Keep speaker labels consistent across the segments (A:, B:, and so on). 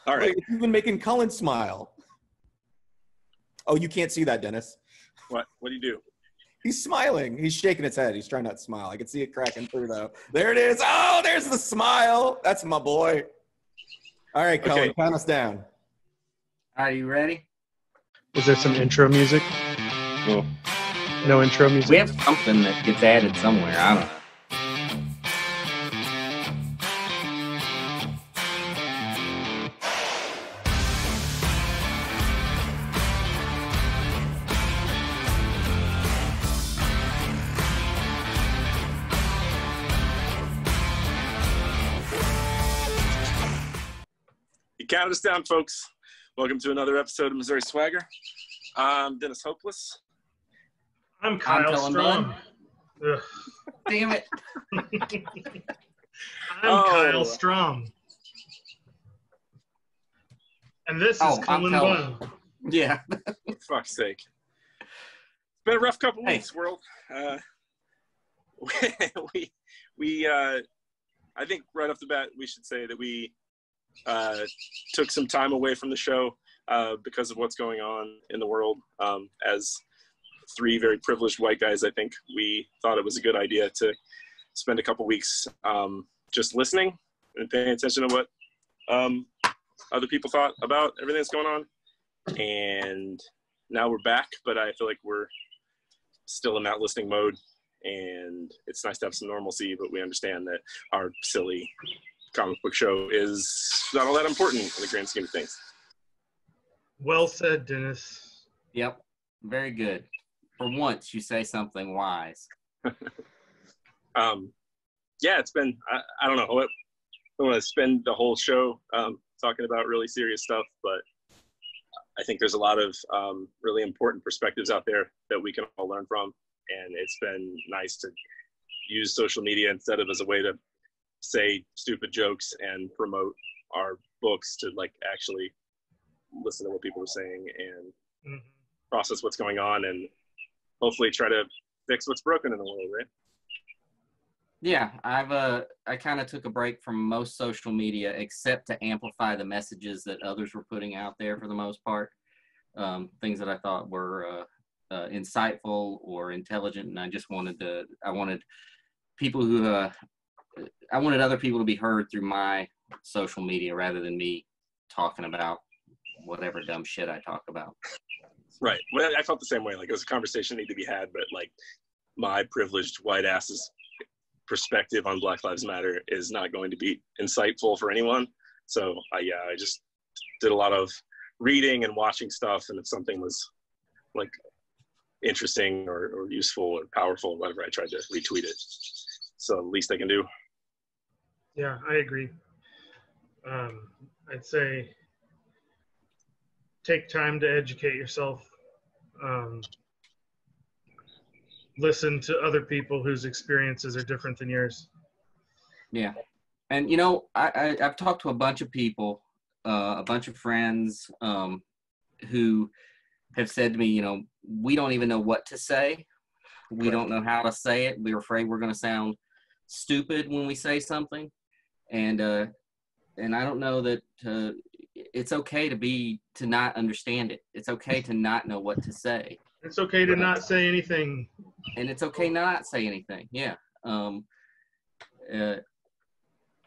A: All right.
B: Wait, you've been making Cullen smile. Oh, you can't see that, Dennis.
A: What do you do?
B: He's smiling. He's shaking his head. He's trying not to smile. I can see it cracking through, though. There it is. Oh, there's the smile. That's my boy. All right, Cullen,
A: Okay.
B: count us down.
C: Are you ready?
D: Is there some intro music?
A: Well,
D: No intro music?
C: We have something that gets added somewhere. I don't know.
A: you counted us down, folks. Welcome to another episode of Missouri Swagger. I'm Dennis Hopeless.
D: I'm Kyle
C: Cullen Bunn.
D: Strahm. Ugh.
C: Damn it.
D: I'm Kyle Strahm. And this is
C: I'm
D: Cullen
C: Cullen.
D: Bunn.
C: Yeah.
A: For fuck's sake. It's been a rough couple weeks, world. I think right off the bat, we should say that we took some time away from the show because of what's going on in the world. As three very privileged white guys, I think we thought it was a good idea to spend a couple weeks just listening and paying attention to what other people thought about everything that's going on. And now we're back, but I feel like we're still in that listening mode. And it's nice to have some normalcy, but we understand that our silly comic book show is not all that important in the grand scheme of things.
D: Well said, Dennis.
C: Yep. Very good. For once, you say something wise.
A: Yeah, it's been, I don't know. I don't want to spend the whole show talking about really serious stuff, but I think there's a lot of really important perspectives out there that we can all learn from. And it's been nice to use social media instead of as a way to say stupid jokes and promote our books, to like actually listen to what people are saying and process what's going on and hopefully try to fix what's broken in the world, right?
C: Yeah, I kind of took a break from most social media except to amplify the messages that others were putting out there for the most part. Things that I thought were insightful or intelligent, and I wanted people who I wanted other people to be heard through my social media rather than me talking about whatever dumb shit I talk about.
A: Right. Well, I felt the same way. Like, it was a conversation that needed to be had, but like my privileged white ass's perspective on Black Lives Matter is not going to be insightful for anyone. So I just did a lot of reading and watching stuff, and if something was like interesting or useful or powerful or whatever, I tried to retweet it. So the least I can do.
D: Yeah, I agree. I'd say take time to educate yourself. Listen to other people whose experiences are different than yours.
C: Yeah. And, you know, I've talked to a bunch of people, a bunch of friends who have said to me, you know, we don't even know what to say. We don't know how to say it. We're afraid we're going to sound stupid when we say something. And I don't know that it's okay to not understand it. It's okay to not know what to say.
D: It's okay to not say anything.
C: And it's okay not say anything. Yeah.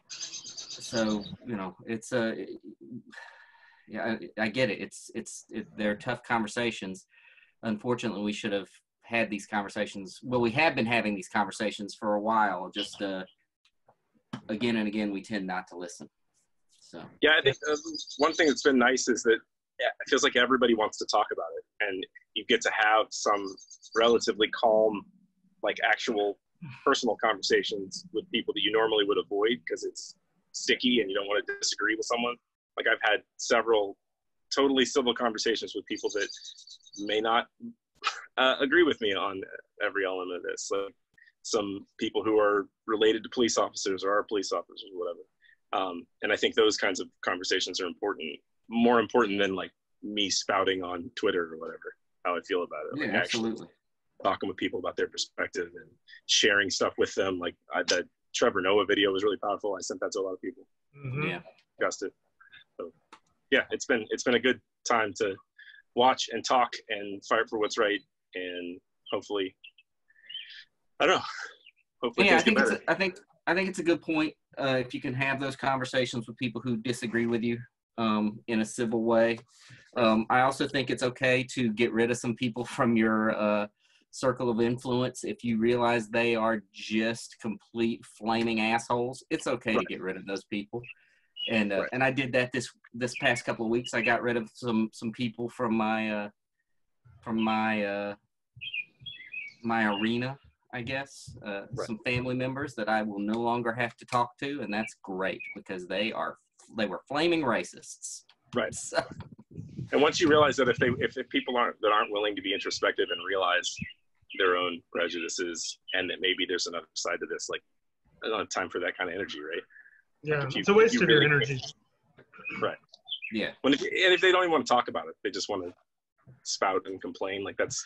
C: So, you know, it's yeah, I get it. They're tough conversations. Unfortunately, we should have had these conversations. Well, we have been having these conversations for a while. Just again and again, we tend not to listen. So
A: yeah, I think one thing that's been nice is that it feels like everybody wants to talk about it, and you get to have some relatively calm, like actual personal conversations with people that you normally would avoid because it's sticky and you don't want to disagree with someone. Like, I've had several totally civil conversations with people that may not agree with me on every element of this. Like, some people who are related to police officers or are police officers or whatever. And I think those kinds of conversations are important, more important than like me spouting on Twitter or whatever, how I feel about it.
C: yeah,
A: Like,
C: absolutely.
A: actually talking with people about their perspective and sharing stuff with them. Like, that Trevor Noah video was really powerful. I sent that to a lot of people.
D: Mm-hmm.
C: Yeah.
A: Discussed it. So yeah, it's been a good time to watch and talk and fight for what's right, and hopefully, I don't know. Hopefully,
C: Yeah,
A: things get better.
C: I think it's a good point. If you can have those conversations with people who disagree with you in a civil way. I also think it's okay to get rid of some people from your circle of influence. If you realize they are just complete flaming assholes, it's okay to get rid of those people. And and I did that this past couple of weeks. I got rid of some people from my my arena, I guess. Some family members that I will no longer have to talk to, and that's great because they were flaming racists.
A: Right.
C: So.
A: And once you realize that if people aren't willing to be introspective and realize their own prejudices, and that maybe there's another side to this, like I don't have time for that kind of energy, right?
D: Yeah,
A: like
D: it's a waste of your energy.
A: Right.
C: Yeah.
A: And if they don't even want to talk about it, they just want to spout and complain. Like that's,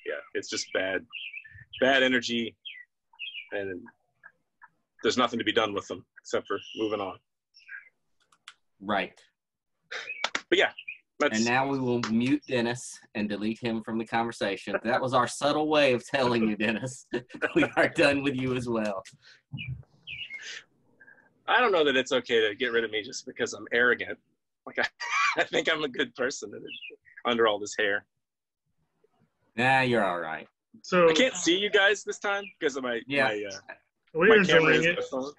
A: yeah, it's just bad energy, and there's nothing to be done with them except for moving on.
C: Right.
A: But yeah.
C: And now we will mute Dennis and delete him from the conversation. That was our subtle way of telling you, Dennis, we are done with you as well.
A: I don't know that it's okay to get rid of me just because I'm arrogant. Like I think I'm a good person under all this hair.
C: Nah, you're all right.
D: So
A: I can't see you guys this time because of my
D: we're
A: camera
D: enjoying
A: is
D: it.
A: my phone.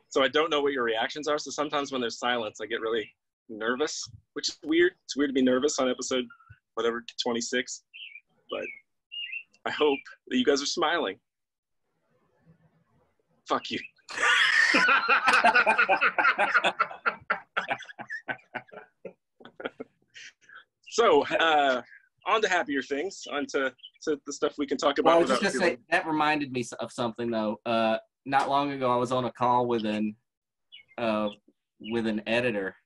A: So I don't know what your reactions are. So sometimes when there's silence, I get really nervous, which is weird. It's weird to be nervous on episode 26, but I hope that you guys are smiling. Fuck you. So on to happier things, on to the stuff we can talk about.
C: Well, I was just gonna say, that reminded me of something though. Not long ago I was on a call with an editor,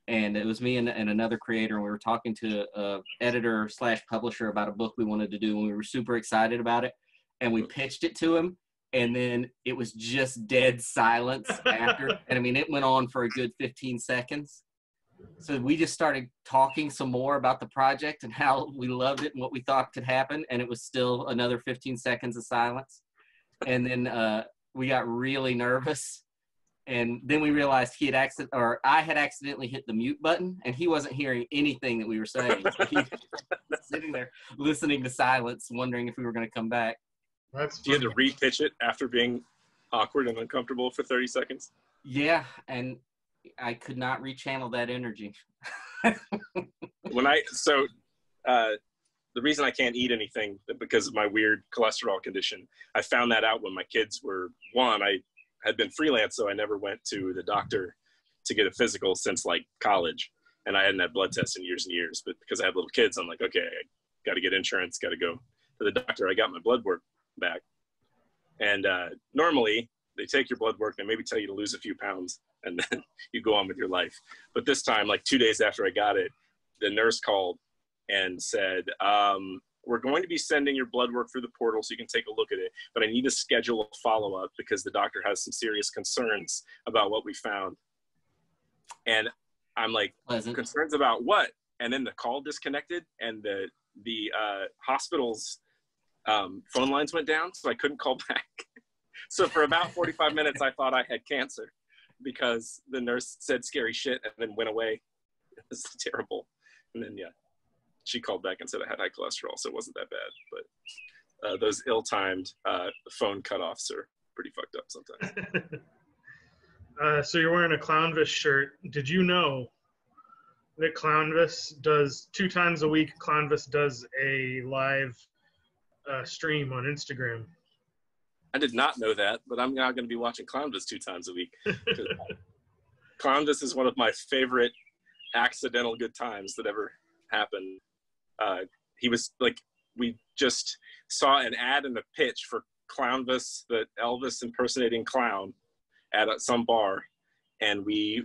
C: and it was me and another creator, and we were talking to a editor / publisher about a book we wanted to do, and we were super excited about it, and we pitched it to him, and then it was just dead silence after. And I mean, it went on for a good 15 seconds. So we just started talking some more about the project and how we loved it and what we thought could happen, and it was still another 15 seconds of silence. And then we got really nervous. And then we realized I had accidentally hit the mute button, and he wasn't hearing anything that we were saying. So he was sitting there listening to silence, wondering if we were going to come back.
A: You had to re-pitch it after being awkward and uncomfortable for 30 seconds?
C: Yeah, and I could not rechannel that energy.
A: The reason I can't eat anything because of my weird cholesterol condition, I found that out when my kids were one. I had been freelance, so I never went to the doctor to get a physical since like college, and I hadn't had blood tests in years and years. But because I had little kids, I'm like, okay, I got to get insurance, got to go to the doctor. I got my blood work back, and normally they take your blood work, they maybe tell you to lose a few pounds, and then you go on with your life. But this time, like 2 days after I got it, the nurse called and said, we're going to be sending your blood work through the portal so you can take a look at it, but I need to schedule a follow-up because the doctor has some serious concerns about what we found. And I'm like, concerns about what? And then the call disconnected, and the hospital's phone lines went down, so I couldn't call back. So for about 45 minutes, I thought I had cancer because the nurse said scary shit and then went away. It was terrible. And then, yeah, she called back and said I had high cholesterol, so it wasn't that bad. But those ill-timed phone cutoffs are pretty fucked up sometimes.
D: So you're wearing a Clownvis shirt. Did you know that Clownvis does 2 times a week? Clownvis does a live stream on Instagram.
A: I did not know that, but I'm now going to be watching Clownvis 2 times a week. Clownvis is one of my favorite accidental good times that ever happened. He was like, we just saw an ad in the pitch for Clownvis, the Elvis impersonating clown, at some bar, and we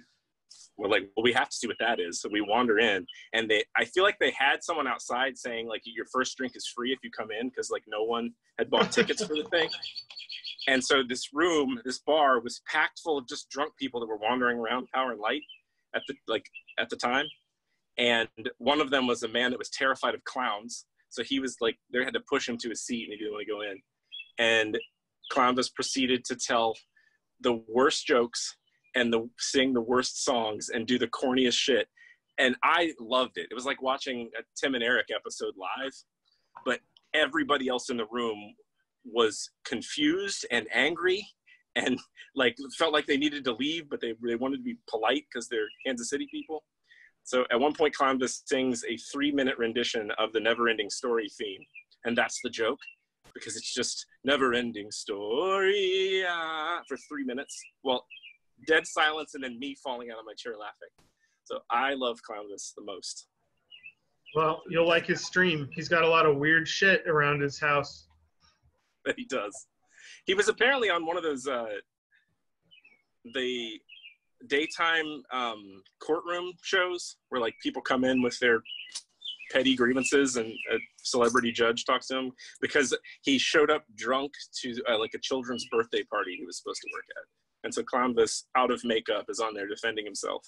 A: were like, well, we have to see what that is. So we wander in, and I feel like they had someone outside saying like, your first drink is free if you come in, because like no one had bought tickets for the thing. And so this bar was packed full of just drunk people that were wandering around Power and Light. at the time, and one of them was a man that was terrified of clowns. So he was like, they had to push him to his seat, and he didn't want to go in. And Clownvis proceeded to tell the worst jokes and sing the worst songs and do the corniest shit. And I loved it. It was like watching a Tim and Eric episode live, but everybody else in the room was confused and angry and like felt like they needed to leave, but they wanted to be polite because they're Kansas City people. So at one point, Clownvis sings a 3-minute rendition of the Never Ending Story theme. And that's the joke, because it's just never ending story for 3 minutes. Well, dead silence and then me falling out of my chair laughing. So I love Clownvis the most.
D: Well, you'll like his stream. He's got a lot of weird shit around his house.
A: That he does. He was apparently on one of those, the daytime courtroom shows where like people come in with their petty grievances and a celebrity judge talks to him, because he showed up drunk to like a children's birthday party he was supposed to work at. And so Clownvis, out of makeup, is on there defending himself.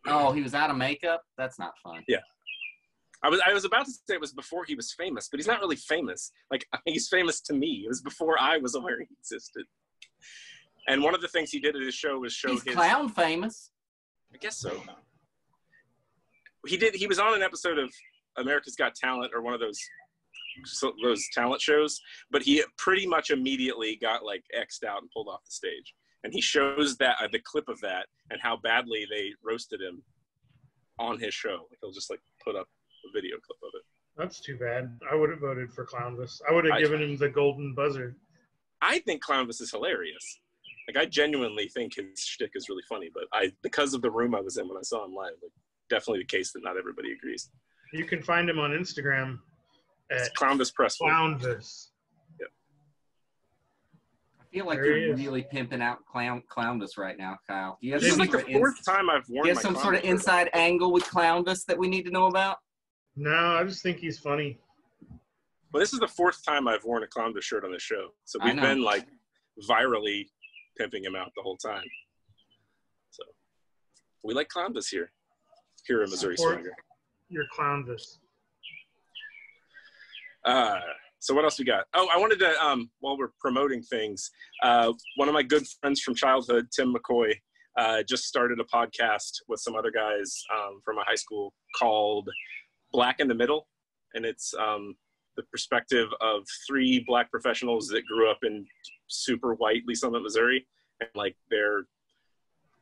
C: Oh, he was out of makeup? That's not fun.
A: Yeah. I was about to say it was before he was famous, but he's not really famous. Like, he's famous to me. It was before I was aware he existed. And one of the things he did at his show was show
C: he's clown famous.
A: I guess so. He was on an episode of America's Got Talent, or one of those talent shows, but he pretty much immediately got like X'd out and pulled off the stage. And he shows that the clip of that and how badly they roasted him on his show. Like, he'll just like put up a video clip of it.
D: That's too bad. I would have voted for Clownvis. I would have given him the golden buzzer.
A: I think Clownvis is hilarious. Like, I genuinely think his shtick is really funny, but because of the room I was in when I saw him live, like, definitely the case that not everybody agrees.
D: You can find him on Instagram at
A: Clownvis Press.
D: Clownvis.
A: Yep.
C: I feel like you're really pimping out Clownvis right now, Kyle. Do you have
A: this is like the fourth time I've worn.
C: Do you have some sort of inside angle with Clownvis that we need to know about?
D: No, I just think he's funny.
A: Well, this is the fourth time I've worn a Clownvis shirt on the show, so we've been like virally pimping him out the whole time. So we like Clownvis here in Missouri Swagger.
D: Your Clownvis.
A: So what else we got? Oh, I wanted to, while we're promoting things, one of my good friends from childhood, Tim McCoy, just started a podcast with some other guys from my high school called Black in the Middle. And it's the perspective of 3 Black professionals that grew up in super white Lee Summit, Missouri, and like their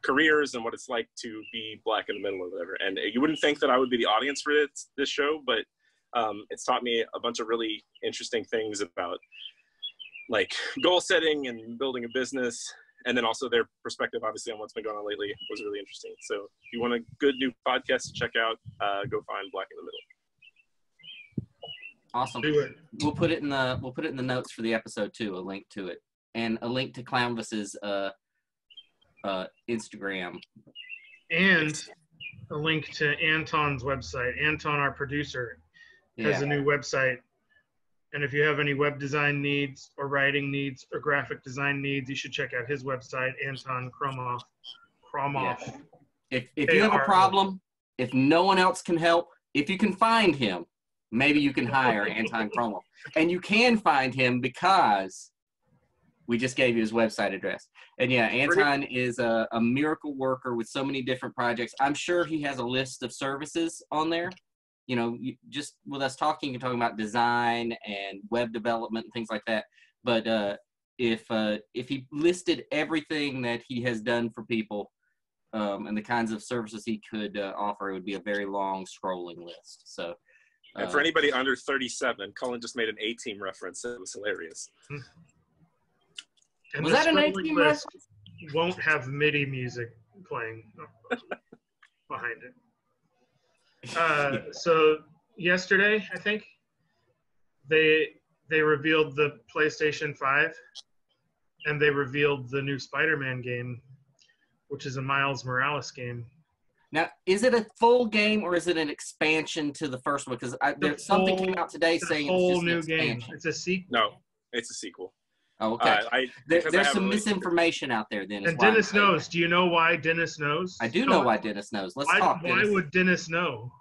A: careers and what it's like to be Black in the middle or whatever. And you wouldn't think that I would be the audience for this show, but it's taught me a bunch of really interesting things about like goal setting and building a business. And then also their perspective, obviously, on what's been going on lately was really interesting. So if you want a good new podcast to check out, go find Black in the Middle.
C: Awesome. We'll put it in the notes for the episode too, a link to it, and a link to Clownvis's Instagram, and
D: a link to Anton's website. Anton, our producer, has a new website. And if you have any web design needs or writing needs or graphic design needs, you should check out his website, Anton Kromoff.
C: Yeah. If you have a problem, if no one else can help, if you can find him, maybe you can hire Anton Kromoff. And you can find him because we just gave you his website address. And yeah, Anton is a miracle worker with so many different projects. I'm sure he has a list of services on there. You know, just with us talking, you're talking about design and web development and things like that. But if he listed everything that he has done for people and the kinds of services he could offer, it would be a very long scrolling list. So,
A: and for anybody under 37, Cullen just made an A-Team reference. It was hilarious.
D: And
C: was that an A-Team reference?
D: Won't have MIDI music playing behind it. So yesterday, I think, they revealed the PlayStation 5, and they revealed the new Spider-Man game, which is a Miles Morales game.
C: Now, is it a full game or is it an expansion to the first one? Because something came out today saying it's just
D: new
C: an expansion.
D: game. It's a sequel.
A: No, it's a sequel.
C: Oh, okay.
A: Because I
C: There's
A: have
C: some
A: a
C: misinformation out there, Dennis.
D: And Dennis knows. Do you know why Dennis knows?
C: I do know why Dennis knows. Let's talk, Dennis.
D: Why would Dennis know?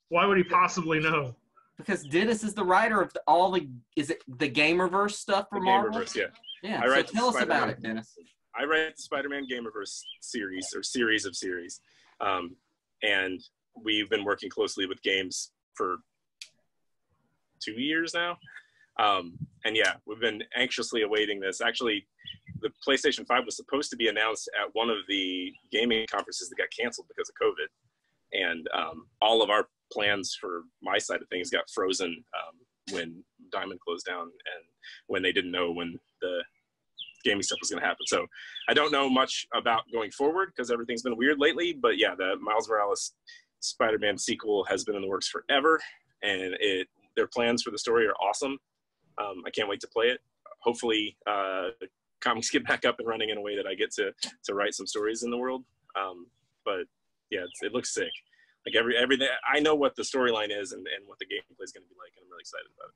D: Why would he possibly know?
C: Because Dennis is the writer of all the, is it the Gamerverse stuff for Marvel?
A: Gamerverse, yeah.
C: Yeah, so tell us about it, Dennis.
A: I write the Spider-Man Gamerverse series, or series of series. And we've been working closely with games for 2 years now. And yeah, we've been anxiously awaiting this. Actually, the PlayStation 5 was supposed to be announced at one of the gaming conferences that got canceled because of COVID. And all of our plans for my side of things got frozen when Diamond closed down and when they didn't know when the gaming stuff was going to happen. So I don't know much about going forward because everything's been weird lately. But yeah, the Miles Morales Spider-Man sequel has been in the works forever, and their plans for the story are awesome. I can't wait to play it. Hopefully, comics get back up and running in a way that I get to write some stories in the world. But yeah, it looks sick. Like everything, I know what the storyline is and what the gameplay is going to be like, and I'm really excited about it.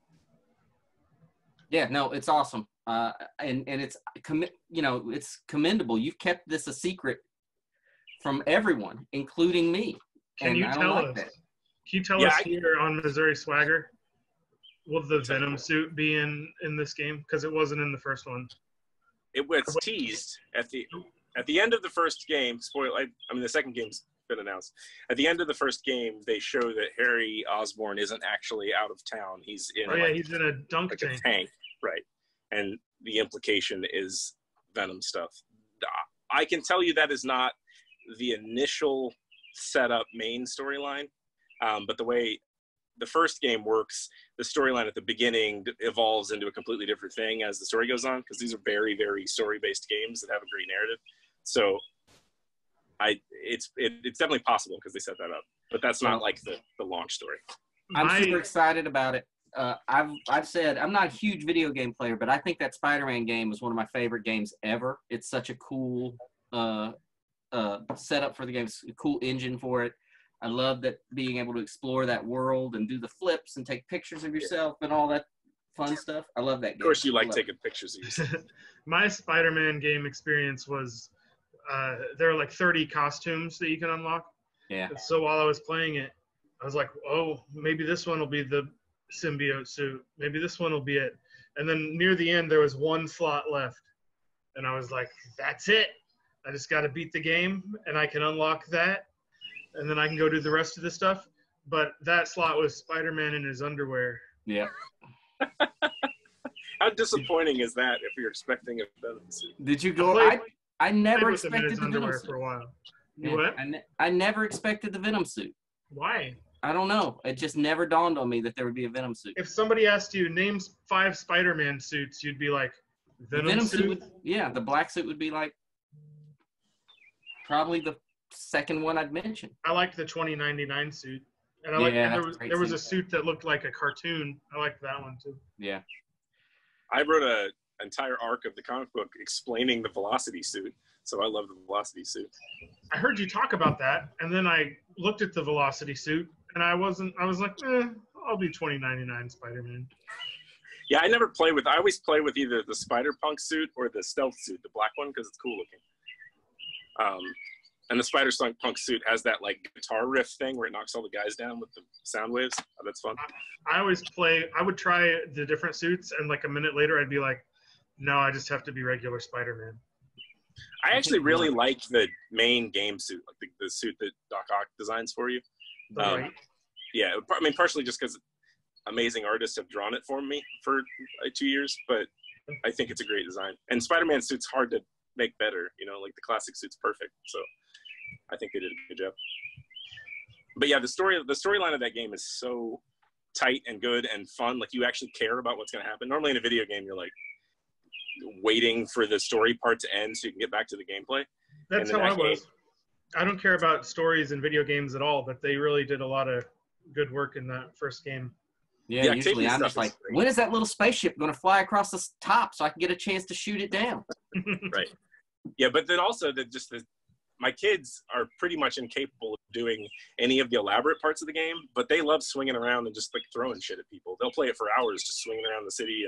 C: Yeah, no, it's awesome, and it's it's commendable. You've kept this a secret from everyone, including me.
D: Can you tell us? Can you tell us here on Missouri Swagger? Will the Venom suit be in this game? Because it wasn't in the first one.
A: It was teased at the end of the first game. The second game's been announced. At the end of the first game, they show that Harry Osborn isn't actually out of town. He's in.
D: Oh yeah, he's in a dunk
A: tank, right? And the implication is Venom stuff. I can tell you that is not the initial setup main storyline, but the way the first game works, the storyline at the beginning evolves into a completely different thing as the story goes on, because these are very, very story-based games that have a great narrative. So it's definitely possible because they set that up, but that's not like the launch story.
C: I'm super excited about it. I've said I'm not a huge video game player, but I think that Spider-Man game is one of my favorite games ever. It's such a cool setup for the game, a cool engine for it. I love that being able to explore that world and do the flips and take pictures of yourself and all that fun stuff. I love that game.
A: Of course, you like taking pictures of yourself.
D: My Spider-Man game experience was there are like 30 costumes that you can unlock.
C: Yeah.
D: So while I was playing it, I was like, oh, maybe this one will be the symbiote suit. Maybe this one will be it. And then near the end, there was one slot left. And I was like, that's it. I just got to beat the game, and I can unlock that. And then I can go do the rest of the stuff. But that slot was Spider-Man in his underwear.
C: Yeah.
A: How disappointing is that if you're expecting a Venom suit?
C: Did you go? I never expected the Venom suit
D: for a while.
C: What? I never expected the Venom suit.
D: Why?
C: I don't know. It just never dawned on me that there would be a Venom suit.
D: If somebody asked you, name 5 Spider-Man suits, you'd be like, Venom suit?
C: The black suit would be like probably the second one I'd mention.
D: I liked the 2099 suit. And there was a suit that looked like a cartoon. I liked that one too.
C: Yeah.
A: I wrote an entire arc of the comic book explaining the Velocity suit. So I love the Velocity suit.
D: I heard you talk about that, and then I looked at the Velocity suit, and I was like, I'll be 2099 Spider-Man.
A: Yeah, I always play with either the Spider-Punk suit or the Stealth suit, the black one, because it's cool looking. And the Spider-Punk suit has that like guitar riff thing where it knocks all the guys down with the sound waves. Oh, that's fun.
D: I would try the different suits, and like a minute later, I'd be like, no, I just have to be regular Spider-Man.
A: I actually really like the main game suit, like the suit that Doc Ock designs for you.
D: Right.
A: Yeah, I mean, partially just because amazing artists have drawn it for me for 2 years, but I think it's a great design. And Spider-Man suit's hard to make better, like the classic suit's perfect. So I think they did a good job. But yeah, the storyline of that game is so tight and good and fun. Like you actually care about what's going to happen. Normally in a video game, you're like waiting for the story part to end so you can get back to the gameplay.
D: That's how I was. I don't care about stories in video games at all, but they really did a lot of good work in that first game.
C: Yeah, usually I'm just like, when is that little spaceship going to fly across the top so I can get a chance to shoot it down?
A: Right. Yeah, but then also my kids are pretty much incapable of doing any of the elaborate parts of the game, but they love swinging around and just like throwing shit at people. They'll play it for hours, just swinging around the city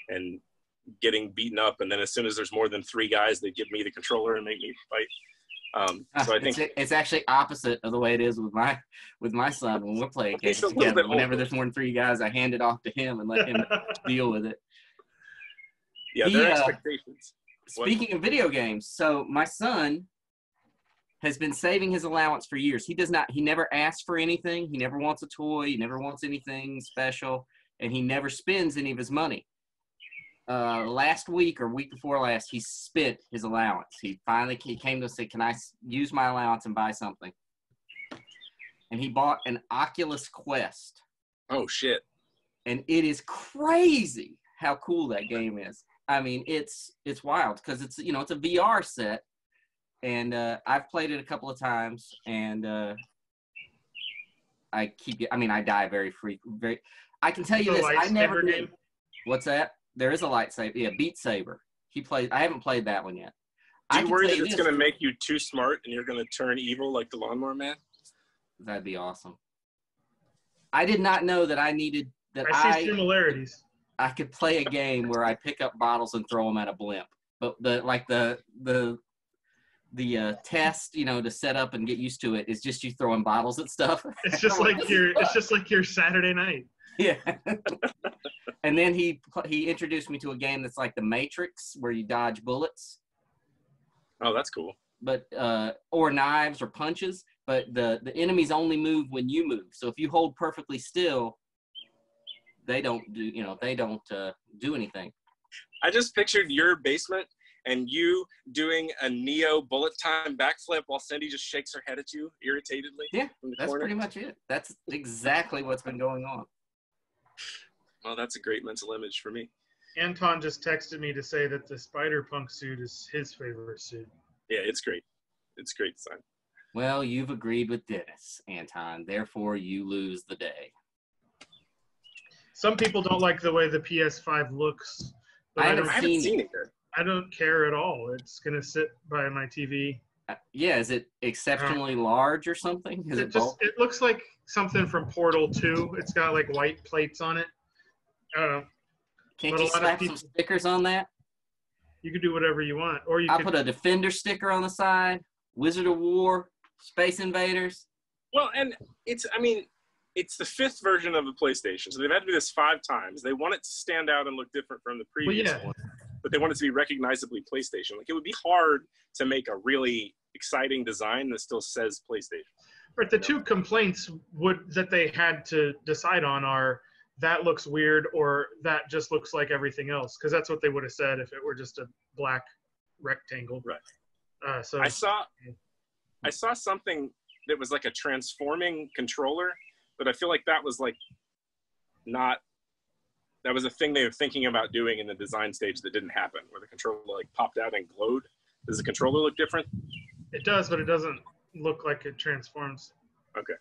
A: and getting beaten up, and then as soon as there's more than 3 guys, they give me the controller and make me fight. So I think
C: it's actually opposite of the way it is with my son when we're playing games together. Whenever there's more than 3 guys, I hand it off to him and let him deal with it.
A: Yeah, their expectations.
C: Speaking of video games, so my son has been saving his allowance for years. He never asks for anything. He never wants a toy. He never wants anything special, and he never spends any of his money. Last week or week before last, he spent his allowance. He came to us and said, "Can I use my allowance and buy something?" And he bought an Oculus Quest.
A: Oh shit!
C: And it is crazy how cool that game is. I mean, it's wild because it's it's a VR set, and I've played it a couple of times, and I die very frequently. I can tell you this: I never knew. What's that? There is a lightsaber. Yeah, Beat Saber. I haven't played that one yet.
A: Do you worry that it's going to make you too smart and you're going to turn evil like the Lawnmower Man?
C: That'd be awesome. I did not know that I needed that.
D: I see similarities.
C: I could play a game where I pick up bottles and throw them at a blimp. But the test, to set up and get used to it is just you throwing bottles at stuff.
D: It's just like your Saturday night.
C: Yeah. And then he introduced me to a game that's like The Matrix, where you dodge bullets.
A: Oh, that's cool.
C: But or knives or punches, but the enemies only move when you move. So if you hold perfectly still, they don't do anything.
A: I just pictured your basement and you doing a Neo bullet time backflip while Cindy just shakes her head at you irritatedly.
C: Yeah, that's pretty much it. That's exactly what's been going on.
A: Well, that's a great mental image for me.
D: Anton just texted me to say that the Spider-Punk suit is his favorite suit.
A: Yeah, it's great. It's great design.
C: Well, you've agreed with Dennis, Anton. Therefore, you lose the day.
D: Some people don't like the way the PS5 looks.
C: I haven't seen it.
D: I don't care at all. It's going to sit by my TV.
C: Yeah, is it exceptionally large or something?
D: It looks like something from Portal 2. It's got like white plates on it.
C: Can't you slap some stickers on that?
D: You can do whatever you want. Or
C: I'll put a Defender sticker on the side, Wizard of War, Space Invaders.
A: Well, and it's the 5th version of the PlayStation, so they've had to do this 5 times. They want it to stand out and look different from the previous one, but they want it to be recognizably PlayStation. Like, it would be hard to make a really exciting design that still says PlayStation.
D: But the 2 complaints that they had to decide on are that looks weird or that just looks like everything else, because that's what they would have said if it were just a black rectangle.
A: Right. So I saw something that was like a transforming controller, but I feel like that was that was a thing they were thinking about doing in the design stage that didn't happen, where the controller like popped out and glowed. Does the controller look different?
D: It does, but it doesn't look like it transforms.
A: Okay.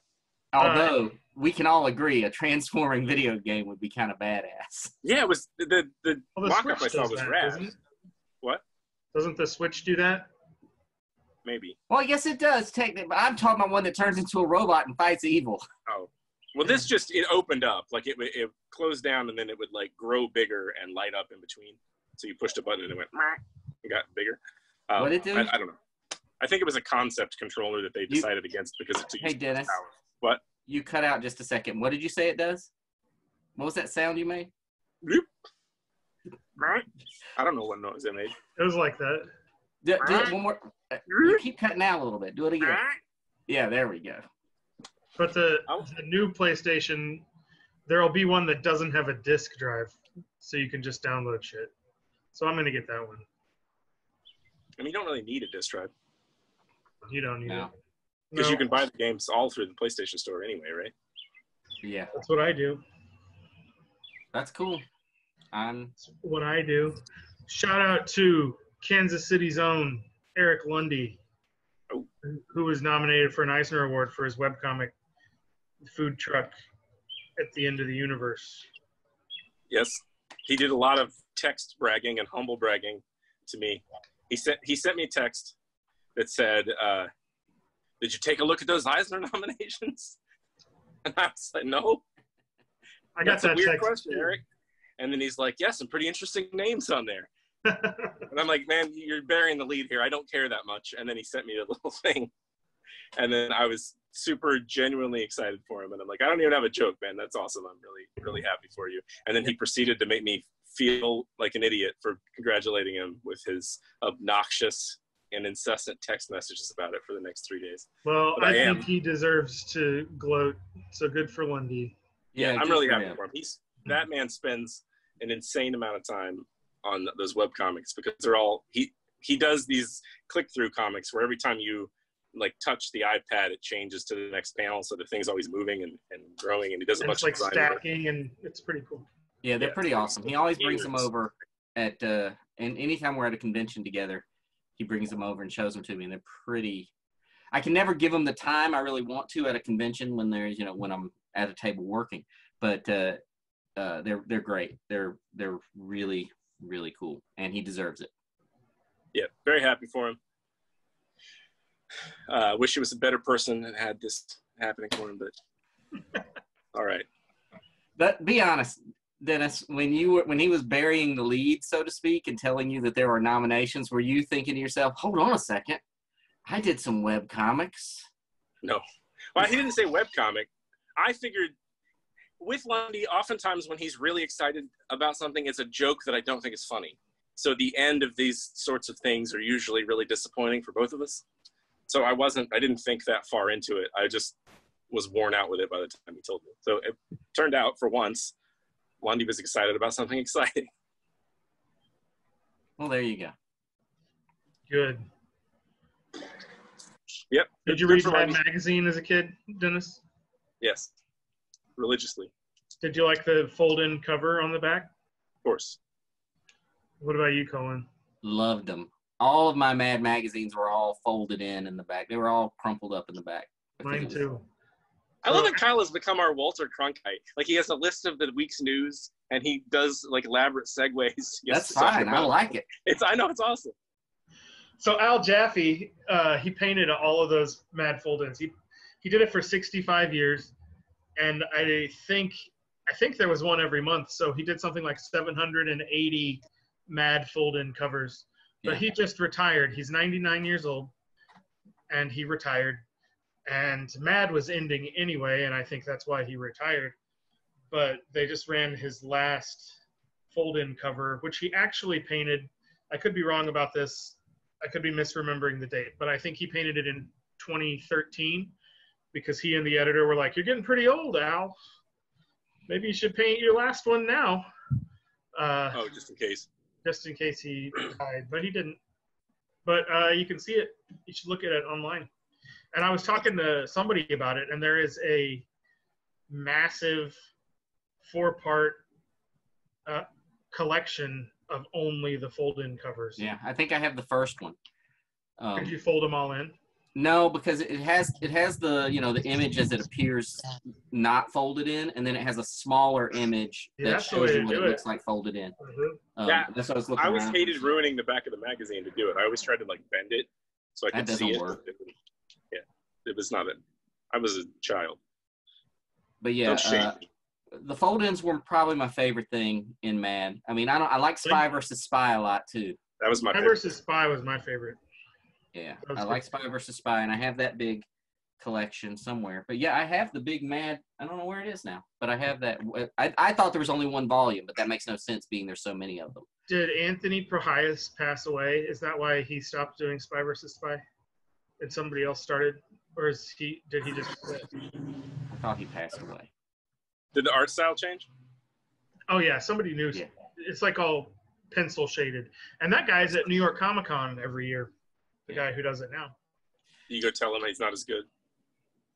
C: Although we can all agree a transforming video game would be kind of badass.
A: Yeah, it was the mock-up I saw was rad. What?
D: Doesn't the Switch do that?
A: Maybe.
C: Well, I guess it does technically, but I'm talking about one that turns into a robot and fights evil.
A: Oh. Well, this it opened up. Like it closed down and then it would like grow bigger and light up in between. So you pushed a button and it went and got bigger.
C: What did it do?
A: I don't know. I think it was a concept controller that they decided against because it's
C: Hey, Dennis.
A: Power. What?
C: You cut out just a second. What did you say it does? What was that sound you made?
A: Bloop. Right? I don't know what noise it made.
D: It was like that.
C: Do it one more. You keep cutting out a little bit. Do it again. Yeah, there we go.
D: But the new PlayStation, there'll be one that doesn't have a disk drive, so you can just download shit. So I'm going to get that one.
A: I mean, you don't really need a disk drive.
D: You don't need it.
A: Because you can buy the games all through the PlayStation Store anyway, right?
C: Yeah.
D: That's what I do.
C: That's cool.
D: That's what I do. Shout out to Kansas City's own Eric Lundy, who was nominated for an Eisner Award for his webcomic Food Truck at the End of the Universe.
A: Yes. He did a lot of text bragging and humble bragging to me. He sent me a text that said, did you take a look at those Eisner nominations? And I was like, no.
D: I got
A: That's a weird
D: text
A: question, Eric. And then he's like, yeah, some pretty interesting names on there. And I'm like, man, you're burying the lead here. I don't care that much. And then he sent me a little thing. And then I was super genuinely excited for him. And I'm like, I don't even have a joke, man. That's awesome. I'm really, really happy for you. And then he proceeded to make me feel like an idiot for congratulating him with his obnoxious and incessant text messages about it for the next 3 days.
D: Well, I think he deserves to gloat. So good for Lundy.
A: Yeah, I'm really happy for him. That man spends an insane amount of time on those web comics because they're all he does these click-through comics where every time you like touch the iPad, it changes to the next panel, so the thing's always moving and growing, and he does a bunch of design
D: stacking, and it's pretty cool.
C: Yeah, they're pretty awesome. He always brings them over at and anytime we're at a convention together, he brings them over and shows them to me, and they're pretty. I can never give them the time I really want to at a convention when there's when I'm at a table working, but they're great. They're really, really cool, and he deserves it.
A: Yeah, very happy for him. Wish he was a better person that had this happening for him, but all right.
C: But be honest, Dennis, when he was burying the lead, so to speak, and telling you that there were nominations, were you thinking to yourself, hold on a second, I did some web comics?
A: No. Well, he didn't say web comic. I figured with Lundy, oftentimes when he's really excited about something, it's a joke that I don't think is funny. So the end of these sorts of things are usually really disappointing for both of us. So I didn't think that far into it. I just was worn out with it by the time he told me. So it turned out, for once, Lundy was excited about something exciting.
C: Well, there you go.
D: Good.
A: Yep.
D: Did you read Mad Magazine as a kid, Dennis?
A: Yes. Religiously.
D: Did you like the fold-in cover on the back?
A: Of course.
D: What about you, Cullen?
C: Loved them. All of my Mad magazines were all folded in the back. They were all crumpled up in the back.
D: Mine too.
A: I love that Kyle has become our Walter Cronkite. Like, he has a list of the week's news, and he does, like, elaborate segues.
C: That's fine. I like it.
A: I know, it's awesome.
D: So Al Jaffe, he painted all of those Mad fold-ins. He did it for 65 years, and I think there was one every month. So he did something like 780 Mad fold-in covers. But he just retired. He's 99 years old, and he retired. And Mad was ending anyway, and I think that's why he retired. But they just ran his last fold-in cover, which he actually painted. I could be wrong about this. I could be misremembering the date, but I think he painted it in 2013 because he and the editor were like, "You're getting pretty old, Al. Maybe you should paint your last one now."
A: Just in case.
D: Just in case he died, but he didn't. But you can see it. You should look at it online. And I was talking to somebody about it, and there is a massive 4-part collection of only the fold-in covers.
C: Yeah, I think I have the first one.
D: Did you fold them all in?
C: No, because it has the the image as it appears not folded in, and then it has a smaller image that shows you what it looks like folded in.
D: Mm-hmm.
C: That's what I was looking.
A: I always hated ruining the back of the magazine to do it. I always tried to like bend it so I could see it. It was not it. I was a child.
C: But yeah, the fold-ins were probably my favorite thing in Mad. I mean, I like Spy versus Spy a lot too.
A: That was my
D: Spy versus Spy was my favorite.
C: Yeah, I like Spy versus Spy, and I have that big collection somewhere. But yeah, I have the big Mad. I don't know where it is now, but I have that. I thought there was only one volume, but that makes no sense being there's so many of them.
D: Did Anthony Prohias pass away? Is that why he stopped doing Spy versus Spy? And somebody else started? Or did he just quit?
C: I thought he passed away.
A: Did the art style change?
D: Oh, yeah. Somebody knew. Yeah. It's like all pencil shaded. And that guy's at New York Comic Con every year. The guy who does it now.
A: You go tell him he's not as good?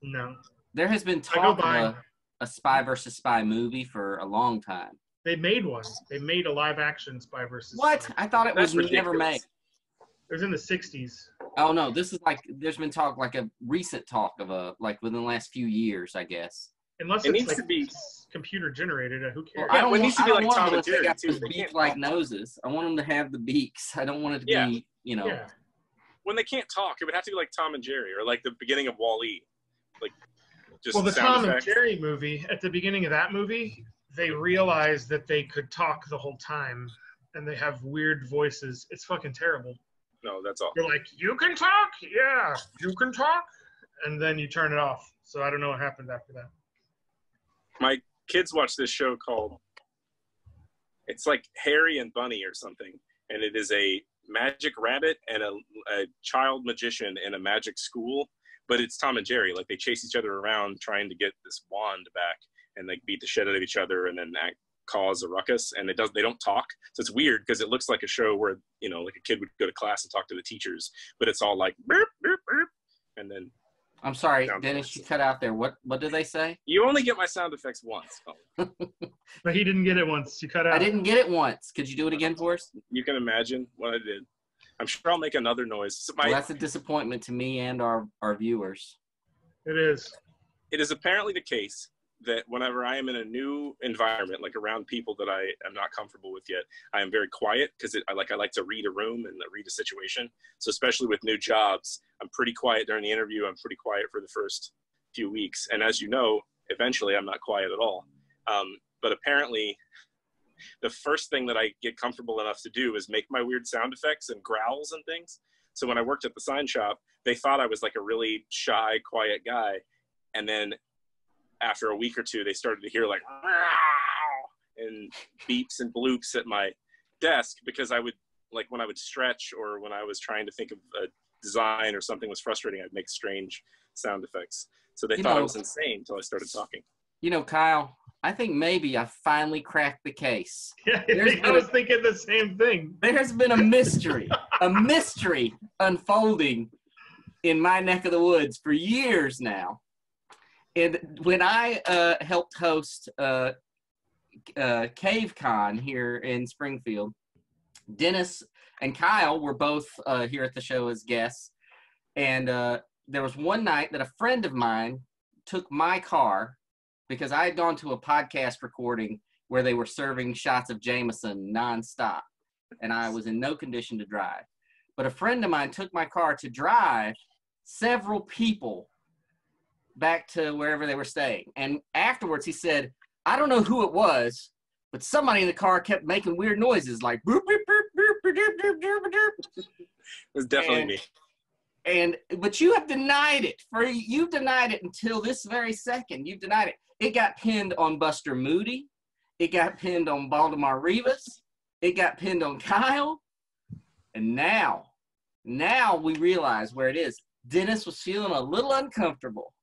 D: No.
C: There has been talk of a Spy versus Spy movie for a long time.
D: They made one. They made a live action Spy versus
C: What?
D: Spy.
C: I thought it was never made.
D: It was in the 60s.
C: Oh, no. This is like, there's been talk, like a recent talk of like within the last few years, I guess.
D: Unless it needs to be computer generated. Who cares?
C: Well, it needs to be like Tom and Jerry. Beak-like noses. I want them to have the beaks. I don't want it to be,
D: Yeah.
A: When they can't talk, it would have to be like Tom and Jerry or like the beginning of Wall-E. Like, just
D: the
A: sound
D: Tom
A: effects.
D: and Jerry movie, at the beginning of that movie, they realize that they could talk the whole time, and they have weird voices. It's fucking terrible.
A: No, that's all.
D: You're like, you can talk? Yeah, you can talk? And then you turn it off. So I don't know what happened after that.
A: My kids watch this show called, it's like Harry and Bunny or something. And it is a magic rabbit and a child magician in a magic school. But it's Tom and Jerry. Like, they chase each other around trying to get this wand back. And they beat the shit out of each other and then cause a ruckus. And they don't talk. So it's weird because it looks like a show where, you know, like a kid would go to class and talk to the teachers. But it's all like, burp, burp, burp. And then...
C: I'm sorry, Dennis, you cut out there. What did they say?
A: You only get my sound effects once.
D: But he didn't get it once. You cut out.
C: I didn't get it once. Could you do it again for us?
A: You can imagine what I did. I'm sure I'll make another noise. So
C: well, that's a disappointment to me and our viewers.
D: It is.
A: It is apparently the case that whenever I am in a new environment, like around people that I am not comfortable with yet, I am very quiet because I like to read a room and read a situation. So especially with new jobs, I'm pretty quiet during the interview. I'm pretty quiet for the first few weeks. And as you know, eventually I'm not quiet at all. But apparently the first thing that I get comfortable enough to do is make my weird sound effects and growls and things. So when I worked at the sign shop, they thought I was like a really shy, quiet guy. And then after a week or two, they started to hear like and beeps and bloops at my desk because I would, like, when I would stretch or when I was trying to think of a design or something was frustrating, I'd make strange sound effects. So they thought I was insane until I started talking.
C: You know, Kyle, I think maybe I finally cracked the case.
D: Yeah, I was thinking the same thing.
C: There's been a mystery unfolding in my neck of the woods for years now. And when I helped host CaveCon here in Springfield, Dennis and Kyle were both here at the show as guests. And there was one night that a friend of mine took my car because I had gone to a podcast recording where they were serving shots of Jameson nonstop. And I was in no condition to drive. But a friend of mine took my car to drive several people back to wherever they were staying. And afterwards he said, I don't know who it was, but somebody in the car kept making weird noises like boop, boop, boop, boop, boop, boop, boop, boop, boop.
A: It was definitely me.
C: But you have denied it. You've denied it until this very second. You've denied it. It got pinned on Buster Moody. It got pinned on Baltimore Rivas. It got pinned on Kyle. And now we realize where it is. Dennis was feeling a little uncomfortable.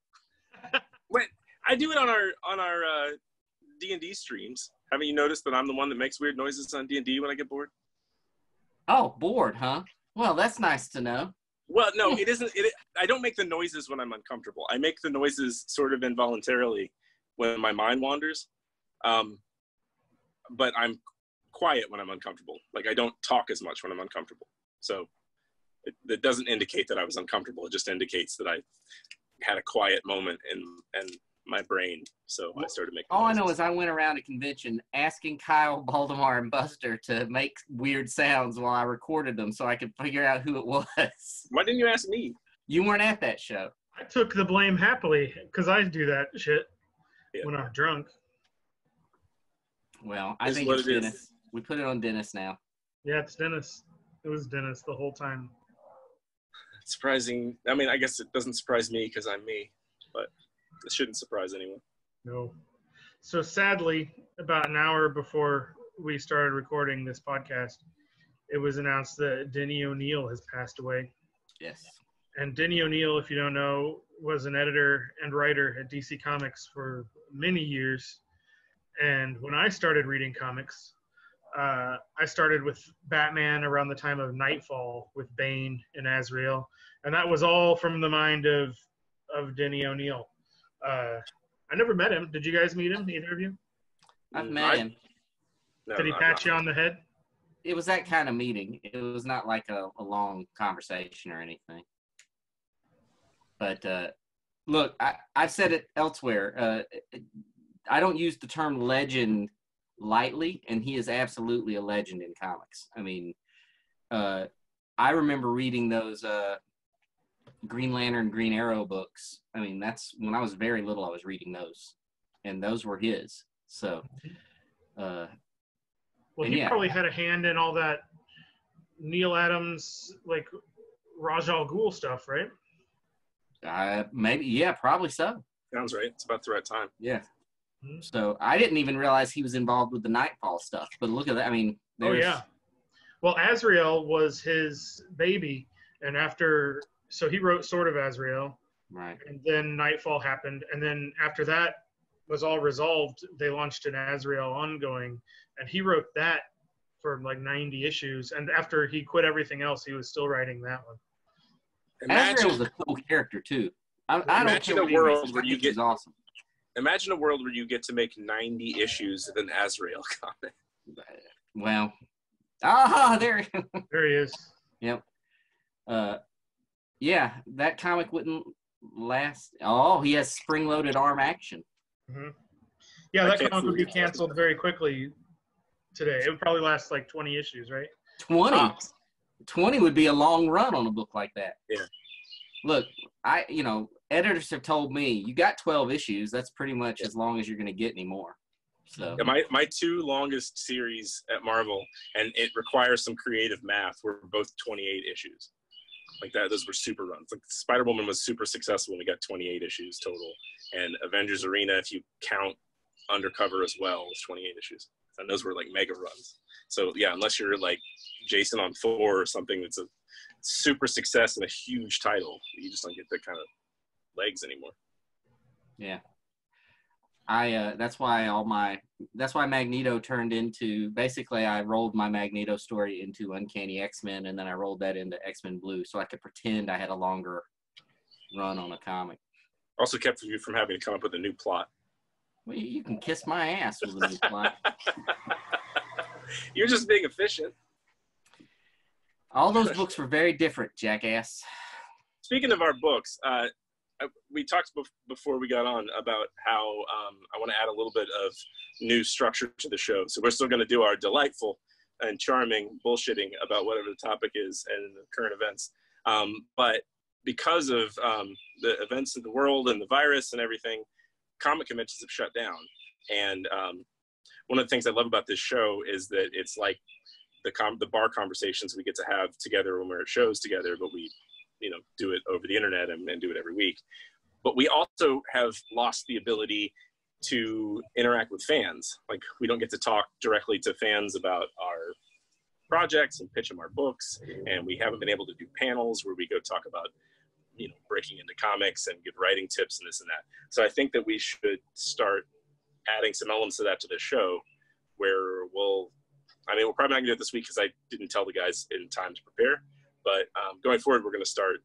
A: Wait, I do it on our D&D streams. Haven't you noticed that I'm the one that makes weird noises on D&D when I get bored?
C: Oh, bored, huh? Well, that's nice to know.
A: Well, no, it isn't. I don't make the noises when I'm uncomfortable. I make the noises sort of involuntarily when my mind wanders. But I'm quiet when I'm uncomfortable. Like, I don't talk as much when I'm uncomfortable. So that doesn't indicate that I was uncomfortable. It just indicates that I had a quiet moment in my brain, so I started making
C: all
A: noises.
C: I know is I went around a convention asking Kyle, Baltimore, and Buster to make weird sounds while I recorded them so I could figure out who it was.
A: Why didn't you ask me?
C: You weren't at that show.
D: I took the blame happily because I do that shit when I'm drunk.
C: Well, I think it's Dennis. We put it on Dennis now.
D: Yeah, it's Dennis. It was Dennis the whole time.
A: Surprising. I mean, I guess it doesn't surprise me because I'm me, but it shouldn't surprise anyone.
D: No. So sadly, about an hour before we started recording this podcast, it was announced that Denny ONeil has passed away.
C: Yes. And
D: Denny ONeil, if you don't know, was an editor and writer at DC Comics for many years. And when I started reading comics, I started with Batman around the time of Nightfall with Bane and Azrael. And that was all from the mind of Denny ONeil. I never met him. Did you guys meet him, either of you?
C: I've met him.
A: No,
D: Did he pat you on the head?
C: It was that kind of meeting. It was not like a long conversation or anything. But look, I've said it elsewhere. I don't use the term legend lightly, and he is absolutely a legend in comics. I mean, I remember reading those Green Lantern, Green Arrow books. I mean, that's when I was very little, I was reading those, and those were his. So,
D: Well,
C: and
D: he
C: yeah.
D: probably had a hand in all that Neil Adams, like Raj Al Ghul stuff, right?
C: Maybe, yeah, probably so.
A: Sounds right. It's about the right time.
C: Yeah.
D: Mhm.
C: So I didn't even realize he was involved with the Nightfall stuff. But look at that. I mean,
D: Oh
C: there's,
D: yeah. Well, Azrael was his baby, and so he wrote Sword of Azrael,
C: right.
D: and then Nightfall happened, and then after that was all resolved, they launched an Azrael ongoing, and he wrote that for like 90 issues, and after he quit everything else, he was still writing that one.
C: Azrael was a cool character too. I don't
A: Imagine
C: care
A: a
C: what anybody
A: world
C: says.
A: where
C: I
A: you
C: think he's
A: get-
C: awesome.
A: Imagine a world where you get to make 90 issues of an Azrael comic.
C: Well, there.
D: There he is.
C: Yep. Yeah, that comic wouldn't last. Oh, he has spring-loaded arm action.
D: Mm-hmm. Yeah,
A: I
D: that
A: can't
D: comic would be
A: see it.
D: canceled very quickly today. It would probably last like 20 issues, right?
C: 20.
A: Tops.
C: 20 would be a long run on a book like that.
A: Yeah.
C: Look, editors have told me you got 12 issues. That's pretty much as long as you're going to get anymore. So
A: Yeah, my two longest series at Marvel, and it requires some creative math, were both 28 issues. Like that, those were super runs. Like Spider-Woman was super successful when we got 28 issues total, and Avengers Arena, if you count Undercover as well, was 28 issues, and those were like mega runs. So yeah, unless you're like Jason on Thor or something that's a super success and a huge title, you just don't get that kind of legs anymore.
C: yeah. That's why Magneto turned into, basically I rolled my Magneto story into Uncanny X-Men, and then I rolled that into X-Men Blue so I could pretend I had a longer run on a comic.
A: Also kept you from having to come up with a new plot.
C: Well, you can kiss my ass with a new plot.
A: You're just being efficient.
C: All those books were very different, jackass.
A: Speaking of our books, we talked before we got on about how I want to add a little bit of new structure to the show. So we're still going to do our delightful and charming bullshitting about whatever the topic is and the current events. But because of the events of the world and the virus and everything, comic conventions have shut down. And one of the things I love about this show is that it's like the bar conversations we get to have together when we're at shows together, but we do it over the internet and do it every week. But we also have lost the ability to interact with fans. Like, we don't get to talk directly to fans about our projects and pitch them our books, and we haven't been able to do panels where we go talk about breaking into comics and give writing tips and this and that. So I think that we should start adding some elements of that to the show, where we're probably not gonna do it this week because I didn't tell the guys in time to prepare. But going forward, we're going to start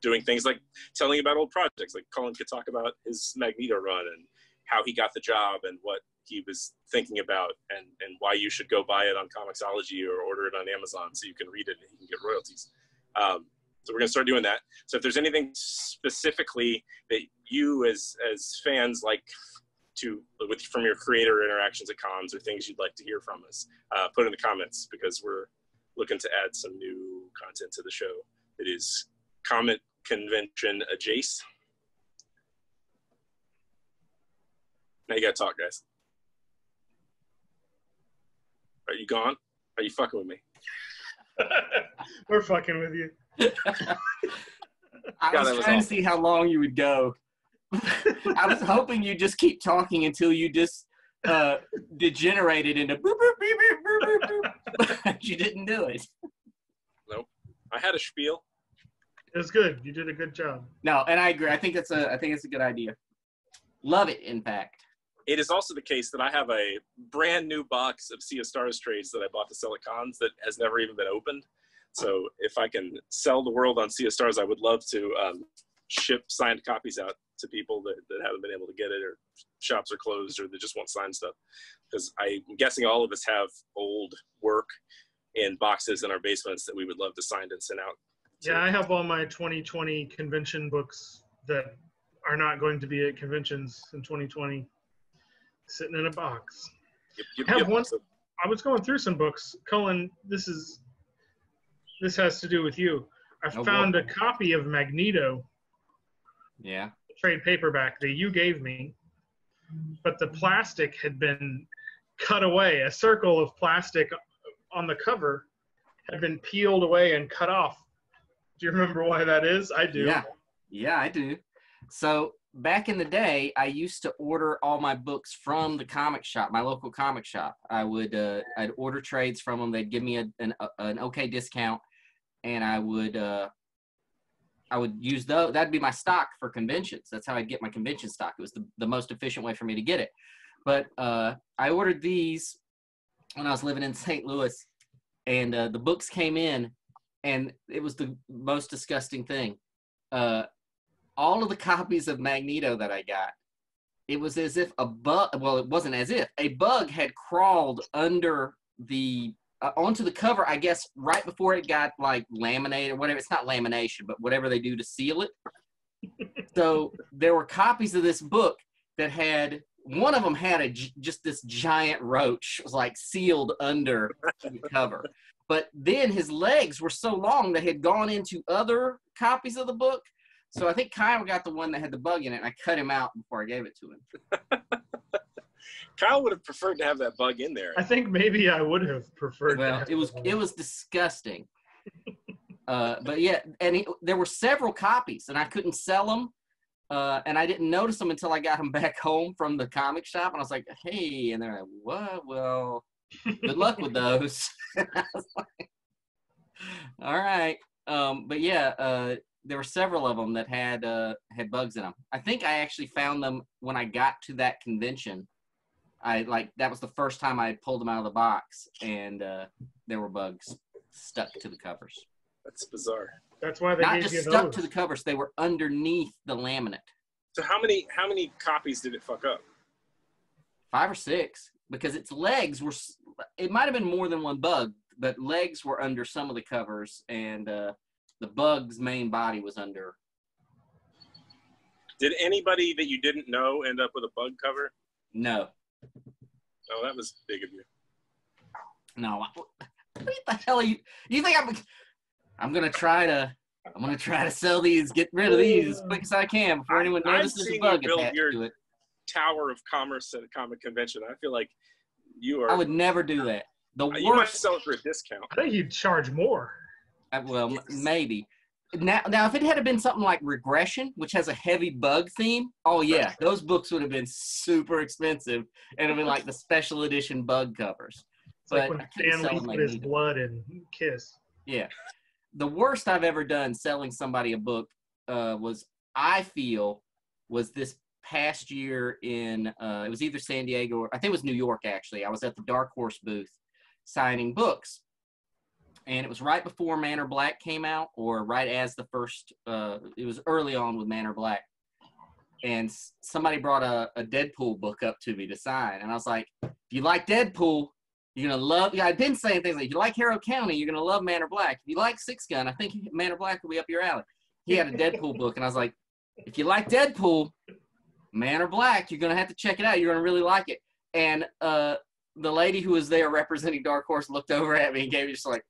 A: doing things like telling about old projects. Like Cullen could talk about his Magneto run and how he got the job and what he was thinking about, and why you should go buy it on Comixology or order it on Amazon so you can read it and you can get royalties. So we're going to start doing that. So if there's anything specifically that you as fans like from your creator interactions at cons, or things you'd like to hear from us, put in the comments, because we're looking to add some new content to the show that is comic convention adjacent. Now you gotta talk, guys. Are you gone? Are you fucking with me?
D: We're fucking with you.
C: I was trying to see how long you would go. I was hoping you'd just keep talking until you just degenerated into boop, boop, beep, beep, boop, boop, boop. But you didn't do it.
A: Nope. I had a spiel.
D: It was good. You did a good job.
C: No, and I agree. I think it's a good idea. Love it, in fact.
A: It is also the case that I have a brand new box of Sea of Stars trades that I bought to sell at cons that has never even been opened. So if I can sell the world on Sea of Stars, I would love to ship signed copies out to people that haven't been able to get it, or shops are closed, or they just want signed stuff. Because I'm guessing all of us have old work in boxes in our basements that we would love to sign and send out.
D: Yeah, I have all my 2020 convention books that are not going to be at conventions in 2020 sitting in a box.
A: Yep.
D: I was going through some books. Cullen, this has to do with you. I found a copy of Magneto.
C: Yeah.
D: Trade paperback that you gave me. but the plastic had been cut away. A circle of plastic on the cover had been peeled away and cut off. Do you remember why that is? I do.
C: Yeah, I do. So back in the day, I used to order all my books from the comic shop, my local comic shop. I'd order trades from them. They'd give me an okay discount, and I would use those. That'd be my stock for conventions. That's how I'd get my convention stock. It was the most efficient way for me to get it. But I ordered these when I was living in St. Louis, and the books came in, and it was the most disgusting thing. All of the copies of Magneto that I got, it was as if a bug, well, it wasn't as if, a bug had crawled under onto the cover, I guess, right before it got like laminated or whatever. It's not lamination, but whatever they do to seal it. So there were copies of this book that had, one of them had just this giant roach, was like sealed under the cover. But then his legs were so long they had gone into other copies of the book. So I think Kyle got the one that had the bug in it, and I cut him out before I gave it to him.
A: Kyle would have preferred to have that bug in there.
D: I think maybe I would have preferred.
C: Well, it was disgusting. But yeah, and there were several copies, and I couldn't sell them, and I didn't notice them until I got them back home from the comic shop, and I was like, "Hey," and they're like, "What? Well, good luck with those." I was like, all right, but yeah. There were several of them that had bugs in them. I think I actually found them when I got to that convention. That was the first time I pulled them out of the box, and there were bugs stuck to the covers.
A: That's bizarre.
D: That's why they
C: not
D: gave
C: just
D: you
C: stuck
D: those.
C: to the covers; they were underneath the laminate.
A: So how many copies did it fuck up?
C: 5 or 6, because its legs were. It might have been more than one bug, but legs were under some of the covers, and the bug's main body was under.
A: Did anybody that you didn't know end up with a bug cover?
C: No.
A: Oh, that was big of you.
C: No. What the hell are you? You think I'm gonna try to sell these, get rid of these as quick as I can before anyone notices a bug attached to it.
A: Tower of commerce at a comic convention. I feel like you are.
C: I would never do that. The
A: You might
C: worst.
A: sell it for a discount.
D: I think you'd charge more.
C: Well, maybe. Now, if it had been something like Regression, which has a heavy bug theme, oh yeah, those books would have been super expensive, and it'd be like the special edition bug covers.
D: It's like when Stan Lee put his blood in Kiss.
C: Yeah. The worst I've ever done selling somebody a book was this past year in, it was either San Diego or I think it was New York, actually. I was at the Dark Horse booth signing books. And it was right before Manor Black came out, or right as the first, it was early on with Manor Black. And somebody brought a Deadpool book up to me to sign. And I was like, if you like Deadpool, you're going to love, I've been saying things like, if you like Harrow County, you're going to love Manor Black. If you like Six Gun, I think Manor Black will be up your alley. He had a Deadpool book. And I was like, if you like Deadpool, Manor Black, you're going to have to check it out. You're going to really like it. And the lady who was there representing Dark Horse looked over at me and gave me just like,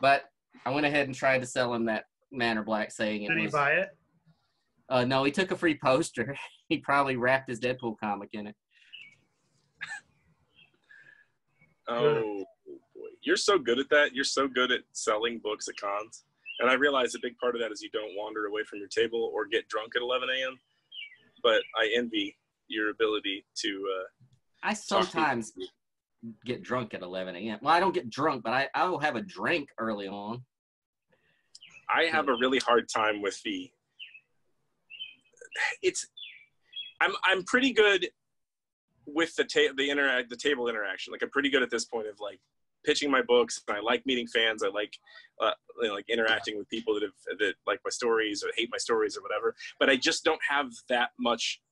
C: but I went ahead and tried to sell him that Manor Black, saying
D: Did he buy it?
C: No, he took a free poster. He probably wrapped his Deadpool comic in it.
A: Oh boy, you're so good at that. You're so good at selling books at cons, and I realize a big part of that is you don't wander away from your table or get drunk at 11 a.m. But I envy your ability to.
C: I sometimes get drunk at 11 a.m. Well, I don't get drunk, but I will have a drink early on.
A: I have a really hard time with I'm pretty good with the table interaction. Like I'm pretty good at this point of like pitching my books. And I like meeting fans. I like like interacting with people that like my stories or hate my stories or whatever. But I just don't have that much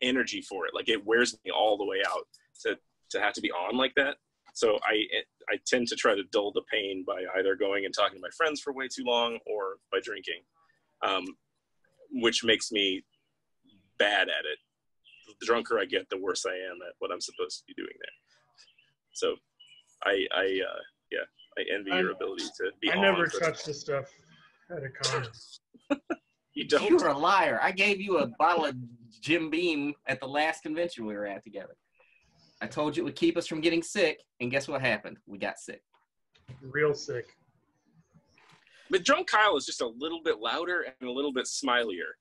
A: energy for it. Like it wears me all the way out to have to be on like that. So I tend to try to dull the pain by either going and talking to my friends for way too long or by drinking, which makes me bad at it. The drunker I get, the worse I am at what I'm supposed to be doing there. So I envy your ability to be on.
D: I never touch the stuff at a con.
A: You don't?
C: You're a liar. I gave you a bottle of Jim Beam at the last convention we were at together. I told you it would keep us from getting sick, and guess what happened? We got sick.
D: Real sick.
A: But drunk Kyle is just a little bit louder and a little bit smilier.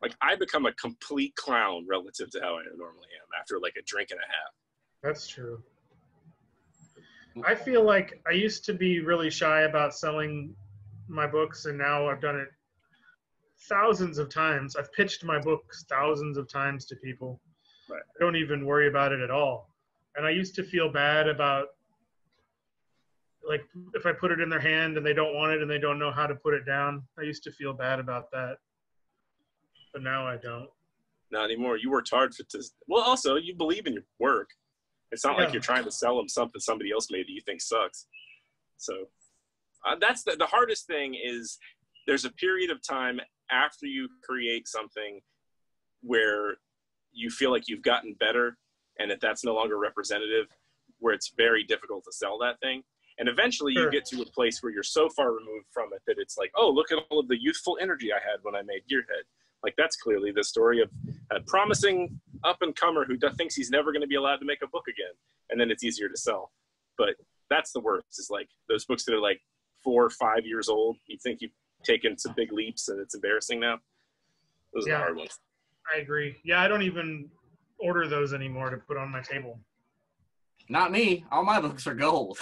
A: Like, I become a complete clown relative to how I normally am after like a drink and a half.
D: That's true. I feel like I used to be really shy about selling my books, and now I've done it thousands of times. I've pitched my books thousands of times to people.
A: Right.
D: I don't even worry about it at all. And I used to feel bad about, like, if I put it in their hand and they don't want it and they don't know how to put it down. I used to feel bad about that. But now I don't.
A: Not anymore. You worked hard for this. Well, also, you believe in your work. It's not like you're trying to sell them something somebody else made that you think sucks. So that's the hardest thing is there's a period of time after you create something where you feel like you've gotten better and that's no longer representative, where it's very difficult to sell that thing. And eventually you get to a place where you're so far removed from it that it's like, oh, look at all of the youthful energy I had when I made Gearhead. Like, that's clearly the story of a promising up-and-comer who thinks he's never going to be allowed to make a book again. And then it's easier to sell. But that's the worst, is like those books that are like 4 or 5 years old. You think you've taken some big leaps and it's embarrassing now. Those are the hard ones.
D: I agree. Yeah, I don't even order those anymore to put on my table.
C: Not me. All my books are gold.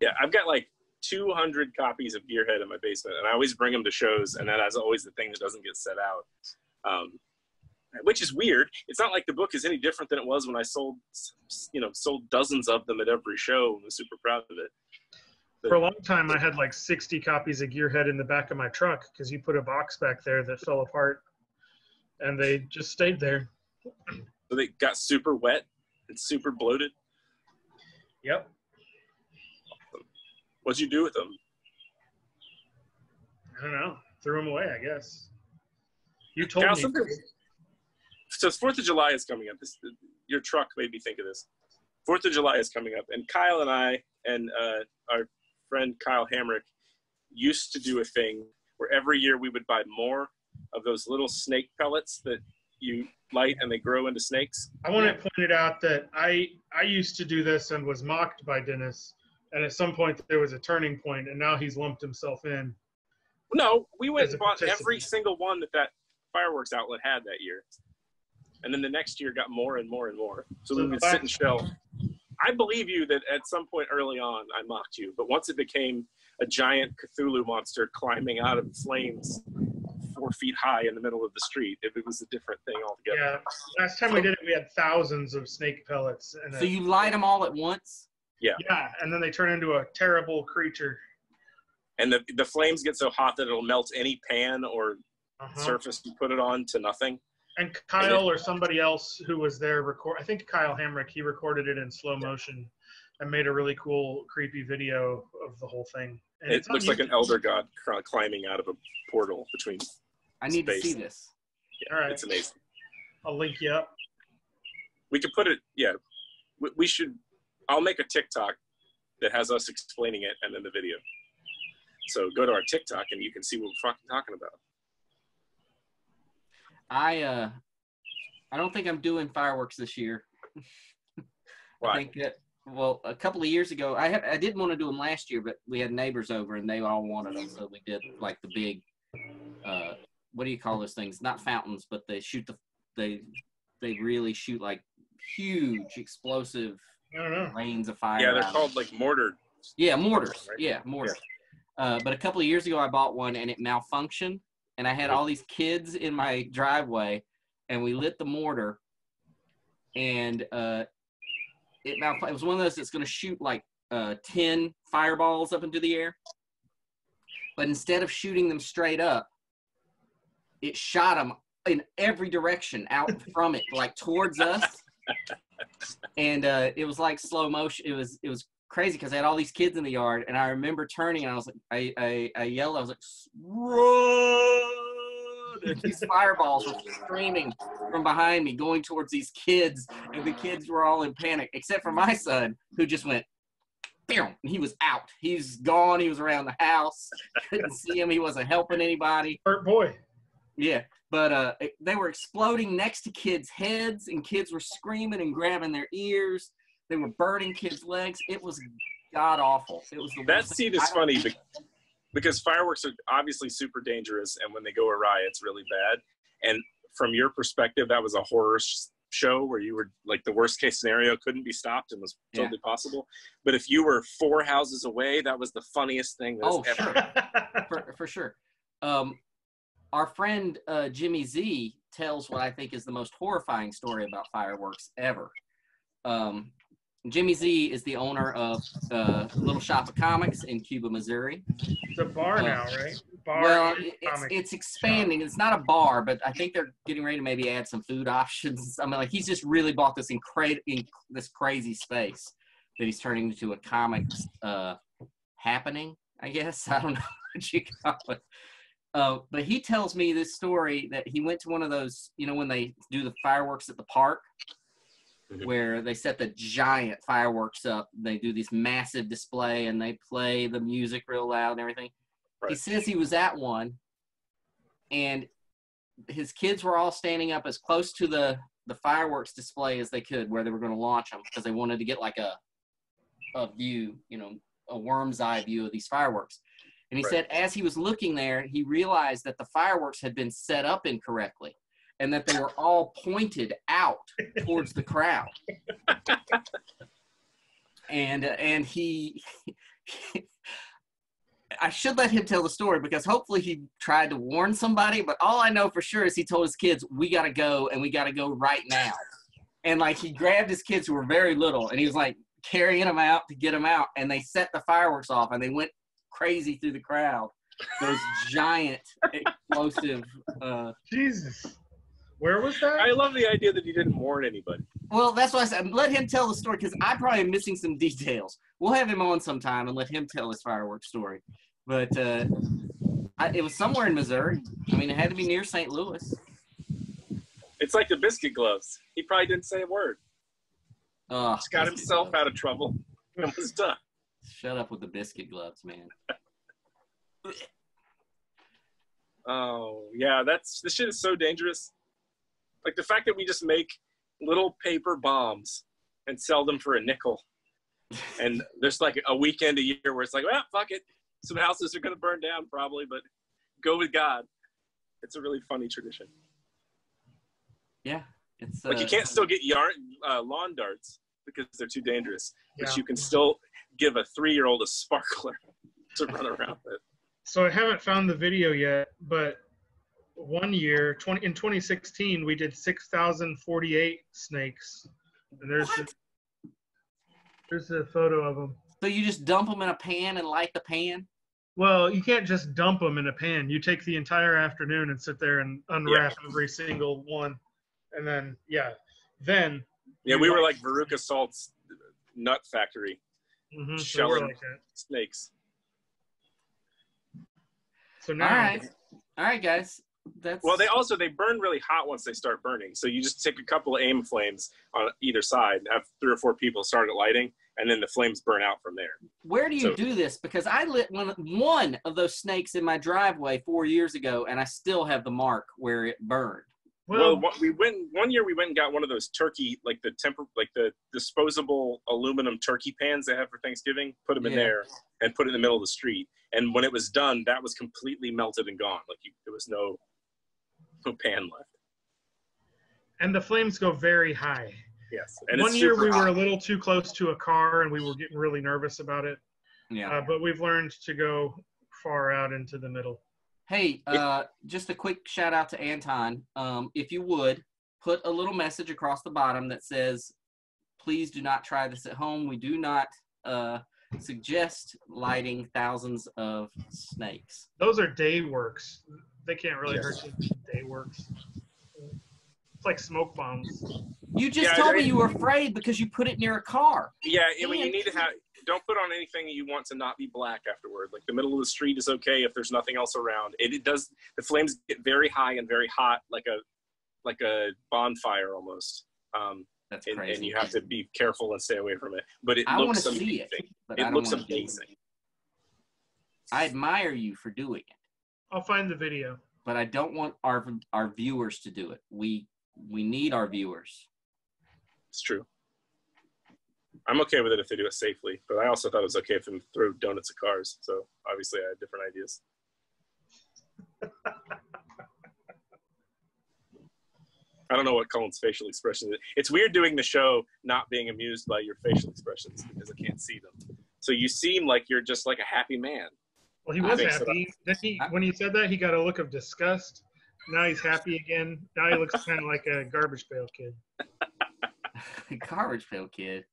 A: Yeah, I've got like 200 copies of Gearhead in my basement, and I always bring them to shows, and that is always the thing that doesn't get set out, which is weird. It's not like the book is any different than it was when I sold dozens of them at every show and was super proud of it. But
D: for a long time, I had like 60 copies of Gearhead in the back of my truck because you put a box back there that fell apart, and they just stayed there.
A: So they got super wet and super bloated.
D: Yep.
A: What'd you do with them?
D: I don't know. Threw them away, I guess. You told
A: Kyle,
D: me.
A: So 4th of July is coming up. Your truck made me think of this. 4th of July is coming up, and Kyle and I and our friend Kyle Hamrick used to do a thing where every year we would buy more of those little snake pellets that you light and they grow into snakes.
D: I want to point it out that I used to do this and was mocked by Dennis. And at some point there was a turning point, and now he's lumped himself in.
A: No, we went and bought every single one that fireworks outlet had that year. And then the next year got more and more and more. So we would sit and shell. I believe you that at some point early on I mocked you, but once it became a giant Cthulhu monster climbing out of flames 4 feet high in the middle of the street, it was a different thing altogether.
D: Yeah, last time we did it, we had thousands of snake pellets.
C: So you light them all at once?
A: Yeah.
D: Yeah, and then they turn into a terrible creature.
A: And the flames get so hot that it'll melt any pan or surface you put it on to nothing.
D: And Kyle or somebody else who was there I think Kyle Hamrick, he recorded it in slow motion and made a really cool, creepy video of the whole thing. And
A: it looks like an elder god climbing out of a portal between
C: I need
A: space.
C: to see this.
A: Yeah,
D: all right.
A: It's amazing.
D: I'll link you up.
A: We could put it, we should, I'll make a TikTok that has us explaining it and then the video. So go to our TikTok and you can see what we're fucking talking about.
C: I don't think I'm doing fireworks this year.
A: Why?
C: I think that, well, a couple of years ago, I didn't want to do them last year, but we had neighbors over and they all wanted them, so we did like the big, what do you call those things? Not fountains, but they shoot they really shoot like huge explosive
D: I don't know.
C: lanes of fire.
A: Yeah, they're called like mortar.
C: Yeah, mortars.
A: Right?
C: Yeah, mortars. But a couple of years ago, I bought one and it malfunctioned, and I had all these kids in my driveway, and we lit the mortar, and it was one of those that's going to shoot like 10 fireballs up into the air, but instead of shooting them straight up, it shot them in every direction out from it, like towards us. And it was like slow motion. It was crazy because I had all these kids in the yard, and I remember turning and I was like, I yelled, I was like, run! And these fireballs were screaming from behind me, going towards these kids, and the kids were all in panic, except for my son, who just went and he was out. He's gone. He was around the house. Couldn't see him. He wasn't helping anybody.
D: Hurt boy.
C: Yeah, but they were exploding next to kids' heads, and kids were screaming and grabbing their ears. They were burning kids' legs. It was god awful. It was the
A: That scene is funny because fireworks are obviously super dangerous, and when they go awry, it's really bad. And from your perspective, that was a horror show where you were like the worst case scenario couldn't be stopped and was totally possible. But if you were 4 houses away, that was the funniest thing that's ever.
C: For sure. Our friend Jimmy Z tells what I think is the most horrifying story about fireworks ever. Jimmy Z is the owner of Little Shop of Comics in Cuba, Missouri.
D: It's a bar now, right? Bar.
C: Well, it's expanding. It's not a bar, but I think they're getting ready to maybe add some food options. I mean, like he's just really bought this this crazy space that he's turning into a comics happening, I guess. I don't know what you call it. But he tells me this story that he went to one of those, you know, when they do the fireworks at the park, where they set the giant fireworks up. They do this massive display and they play the music real loud and everything. Right. He says he was at one and his kids were all standing up as close to the fireworks display as they could where they were going to launch them because they wanted to get like a view, you know, a worm's eye view of these fireworks. And he said as he was looking there, he realized that the fireworks had been set up incorrectly and that they were all pointed out towards the crowd. And he I should let him tell the story because hopefully he tried to warn somebody, but all I know for sure is he told his kids, we got to go and we got to go right now. And like he grabbed his kids who were very little and he was like carrying them out to get them out and they set the fireworks off and they went crazy through the crowd. Those giant explosive
D: Jesus. Where was that?
A: I love the idea that he didn't warn anybody.
C: Well, that's why I said let him tell the story because I probably am missing some details. We'll have him on sometime and let him tell his fireworks story. But it was somewhere in Missouri. I mean, it had to be near St. Louis.
A: It's like the biscuit gloves. He probably didn't say a word. Just got himself out of trouble and was done.
C: Shut up with the biscuit gloves, man.
A: Oh, yeah, this shit is so dangerous. Like the fact that we just make little paper bombs and sell them for a nickel. And there's like a weekend a year where it's like, well, fuck it. Some houses are going to burn down probably, but go with God. It's a really funny tradition.
C: Yeah. It's
A: like you can't still get lawn darts because they're too dangerous.
D: Yeah.
A: But you can still give a 3-year-old a sparkler to run around with.
D: So I haven't found the video yet, but one year, in 2016, we did 6,048 snakes. And there's a photo of them.
C: So you just dump them in a pan and light the pan?
D: Well, you can't just dump them in a pan. You take the entire afternoon and sit there and unwrap every single one. And then, we
A: were like Veruca Salt's nut factory.
D: Mm-hmm,
A: shelling
D: like
A: snakes.
D: So now,
C: all right, guys.
A: Well, they burn really hot once they start burning. So you just take a couple of aim flames on either side, have 3 or 4 people start it lighting, and then the flames burn out from there.
C: Where do you do this? Because I lit one of those snakes in my driveway 4 years ago, and I still have the mark where it burned.
A: Well, one year we went and got one of those turkey, like the disposable aluminum turkey pans they have for Thanksgiving, put them in there and put it in the middle of the street. And when it was done, that was completely melted and gone. Like there was no pan left.
D: And the flames go very high.
A: Yes. And
D: one year we were a little too close to a car and we were getting really nervous about it.
C: Yeah.
D: But we've learned to go far out into the middle.
C: Hey, just a quick shout out to Anton. If you would, put a little message across the bottom that says, please do not try this at home. We do not suggest lighting thousands of snakes.
D: Those are day works. They can't really hurt you. Day works. It's like smoke bombs.
C: You just told me you were afraid because you put it near a car.
A: Yeah, I mean, you need to don't put on anything you want to not be black afterward. Like the middle of the street is okay if there's nothing else around. The flames get very high and very hot, like a bonfire almost.
C: That's
A: and
C: crazy.
A: you have to be careful and stay away from it. But it
C: I want
A: looks
C: to
A: amazing.
C: see it, but I
A: It
C: don't
A: looks
C: want to do it.
A: amazing.
C: I admire you for doing it,
D: I'll find the video.
C: but I don't want our viewers to do it. We need our viewers.
A: It's true. I'm okay with it if they do it safely, but I also thought it was okay if them throw donuts at cars. So obviously I had different ideas. I don't know what Cullen's facial expression is. It's weird doing the show not being amused by your facial expressions because I can't see them. So you seem like you're just like a happy man.
D: Well, he was
A: think so.
D: happy. Then when he said that, he got a look of disgust. Now he's happy again. Now he looks kind of like a garbage pail kid.
C: Garbage pail kid.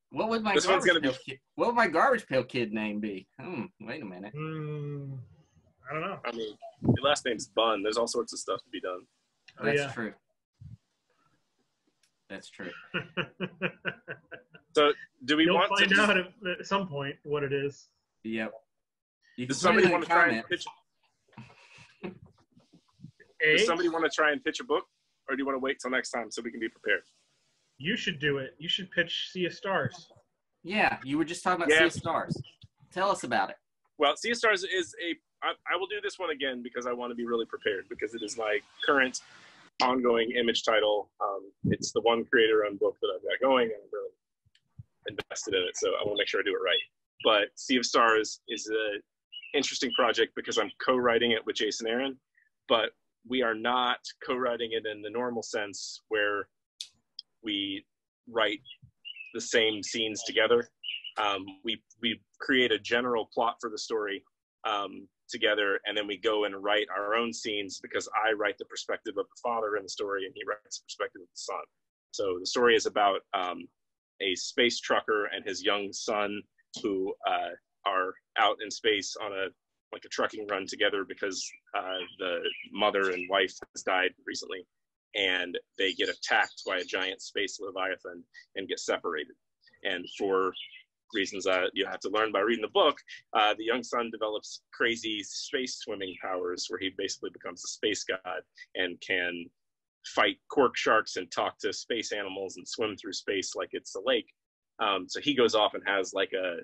C: What would my
A: This one's gonna be.
C: What would my garbage pail kid name be? Wait a minute.
D: I don't know.
A: I mean, your last name's Bunn. There's all sorts of stuff to be done.
D: Oh,
C: That's
D: yeah.
C: true. That's true.
A: So, do we
D: You'll
A: want
D: find
A: to?
D: out at some point what it is.
C: Yep. You
A: Does
C: can put it
A: somebody
C: in
A: want
C: the
A: to try and
C: comments.
A: pitch?
D: A,
A: Does somebody want to try and pitch a book, or do you want to wait till next time so we can be prepared?
D: you should do it. You should pitch Sea of Stars.
C: Yeah, you were just talking about
A: Yeah.
C: Sea of Stars. Tell us about it.
A: Well, Sea of Stars is I will do this one again because I want to be really prepared because it is my current ongoing Image title. It's the one creator-owned book that I've got going, and I'm really invested in it, so I want to make sure I do it right. But Sea of Stars is an interesting project because I'm co-writing it with Jason Aaron, but we are not co-writing it in the normal sense where we write the same scenes together. We create a general plot for the story together, and then we go and write our own scenes because I write the perspective of the father in the story and he writes the perspective of the son. So the story is about a space trucker and his young son who are out in space on a trucking run together because the mother and wife has died recently, and they get attacked by a giant space leviathan and get separated. And for reasons you have to learn by reading the book, the young son develops crazy space swimming powers where he basically becomes a space god and can fight cork sharks and talk to space animals and swim through space like it's a lake. So he goes off and has like a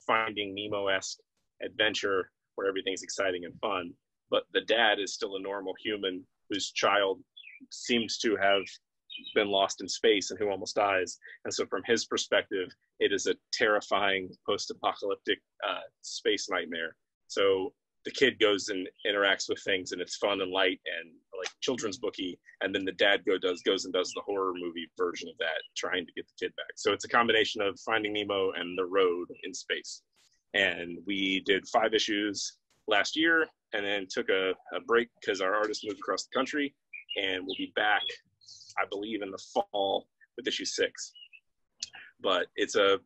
A: Finding Nemo-esque adventure where everything's exciting and fun. But the dad is still a normal human whose child seems to have been lost in space and who almost dies. And so from his perspective, it is a terrifying post-apocalyptic space nightmare. So the kid goes and interacts with things and it's fun and light and like children's booky. And then the dad goes and does the horror movie version of that, trying to get the kid back. So it's a combination of Finding Nemo and The Road in space. And we did 5 issues last year and then took a break because our artist moved across the country, and we'll be back, I believe, in the fall with issue 6. But it's a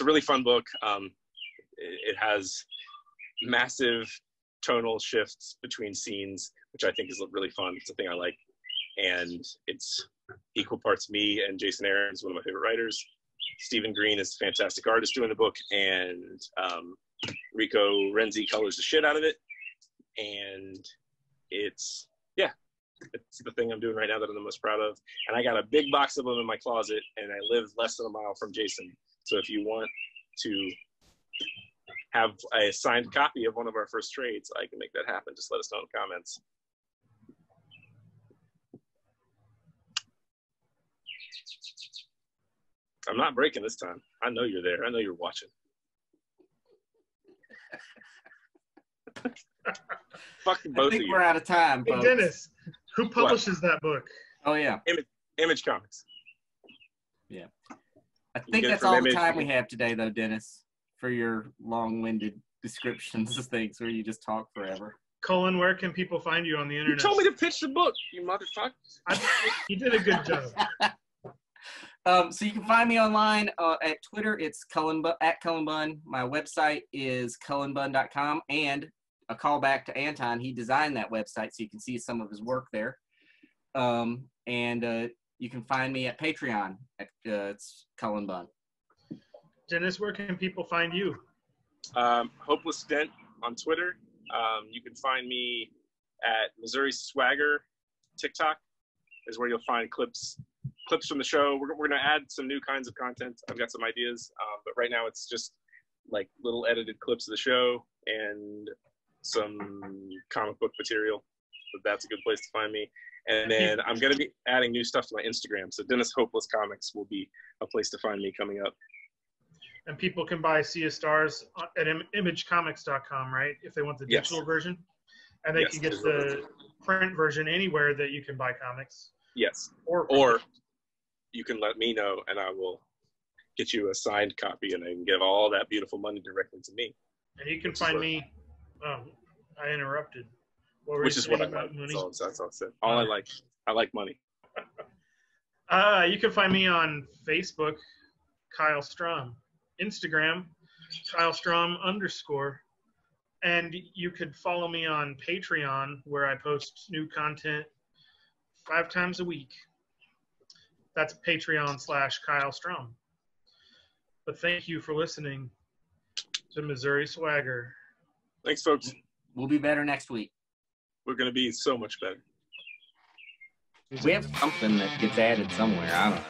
A: really fun book. It has massive tonal shifts between scenes, which I think is really fun. It's a thing I like. And it's equal parts me and Jason Aaron is one of my favorite writers. Stephen Green is a fantastic artist doing the book, and Rico Renzi colors the shit out of it. And it's the thing I'm doing right now that I'm the most proud of. And I got a big box of them in my closet, and I live less than a mile from Jason. So if you want to have a signed copy of one of our first trades, I can make that happen. Just let us know in the comments. I'm not breaking this time. I know you're there. I know you're watching. Fuck both of
C: I think
A: you.
C: we're out of time,
D: Hey,
C: folks.
D: Dennis, who publishes that book?
C: Oh, yeah.
A: Image Comics.
C: Yeah. I
A: can
C: think
A: get it
C: that's
A: from
C: all
A: Image.
C: the time we have today, though, Dennis, for your long-winded descriptions of things where you just talk forever.
D: Cullen, where can people find you on the
A: You
D: internet?
A: told me to pitch the book, you motherfucker.
D: You did a good job.
C: So you can find me online at Twitter. It's at Cullen Bunn. My website is cullenbunn.com, and a callback to Anton. He designed that website, so you can see some of his work there. And you can find me at Patreon. It's Cullen Bunn.
D: Dennis, where can people find you?
A: Hopeless Dent on Twitter. You can find me at Missouri Swagger. TikTok is where you'll find clips clips from the show. We're going to add some new kinds of content. I've got some ideas, but right now it's just like little edited clips of the show and some comic book material. So that's a good place to find me. And then I'm going to be adding new stuff to my Instagram. So Dennis Hopeless Comics will be a place to find me coming up.
D: And people can buy Sea of Stars at imagecomics.com, right? If they want the digital version. And they can get the print version anywhere that you can buy comics.
A: Yes. Or you can let me know, and I will get you a signed copy, and I can give all that beautiful money directly to me.
D: And you can find me. Oh, I interrupted.
A: Which is what I like. That's all I said. All I like. I like money.
D: You can find me on Facebook, Kyle Strahm. Instagram, Kyle Strahm _. And you could follow me on Patreon, where I post new content 5 times a week. That's Patreon/Kyle Strahm. But thank you for listening to Missouri Swagger.
A: Thanks, folks.
C: We'll be better next week.
A: We're going to be so much better.
C: We have something that gets added somewhere. I don't know.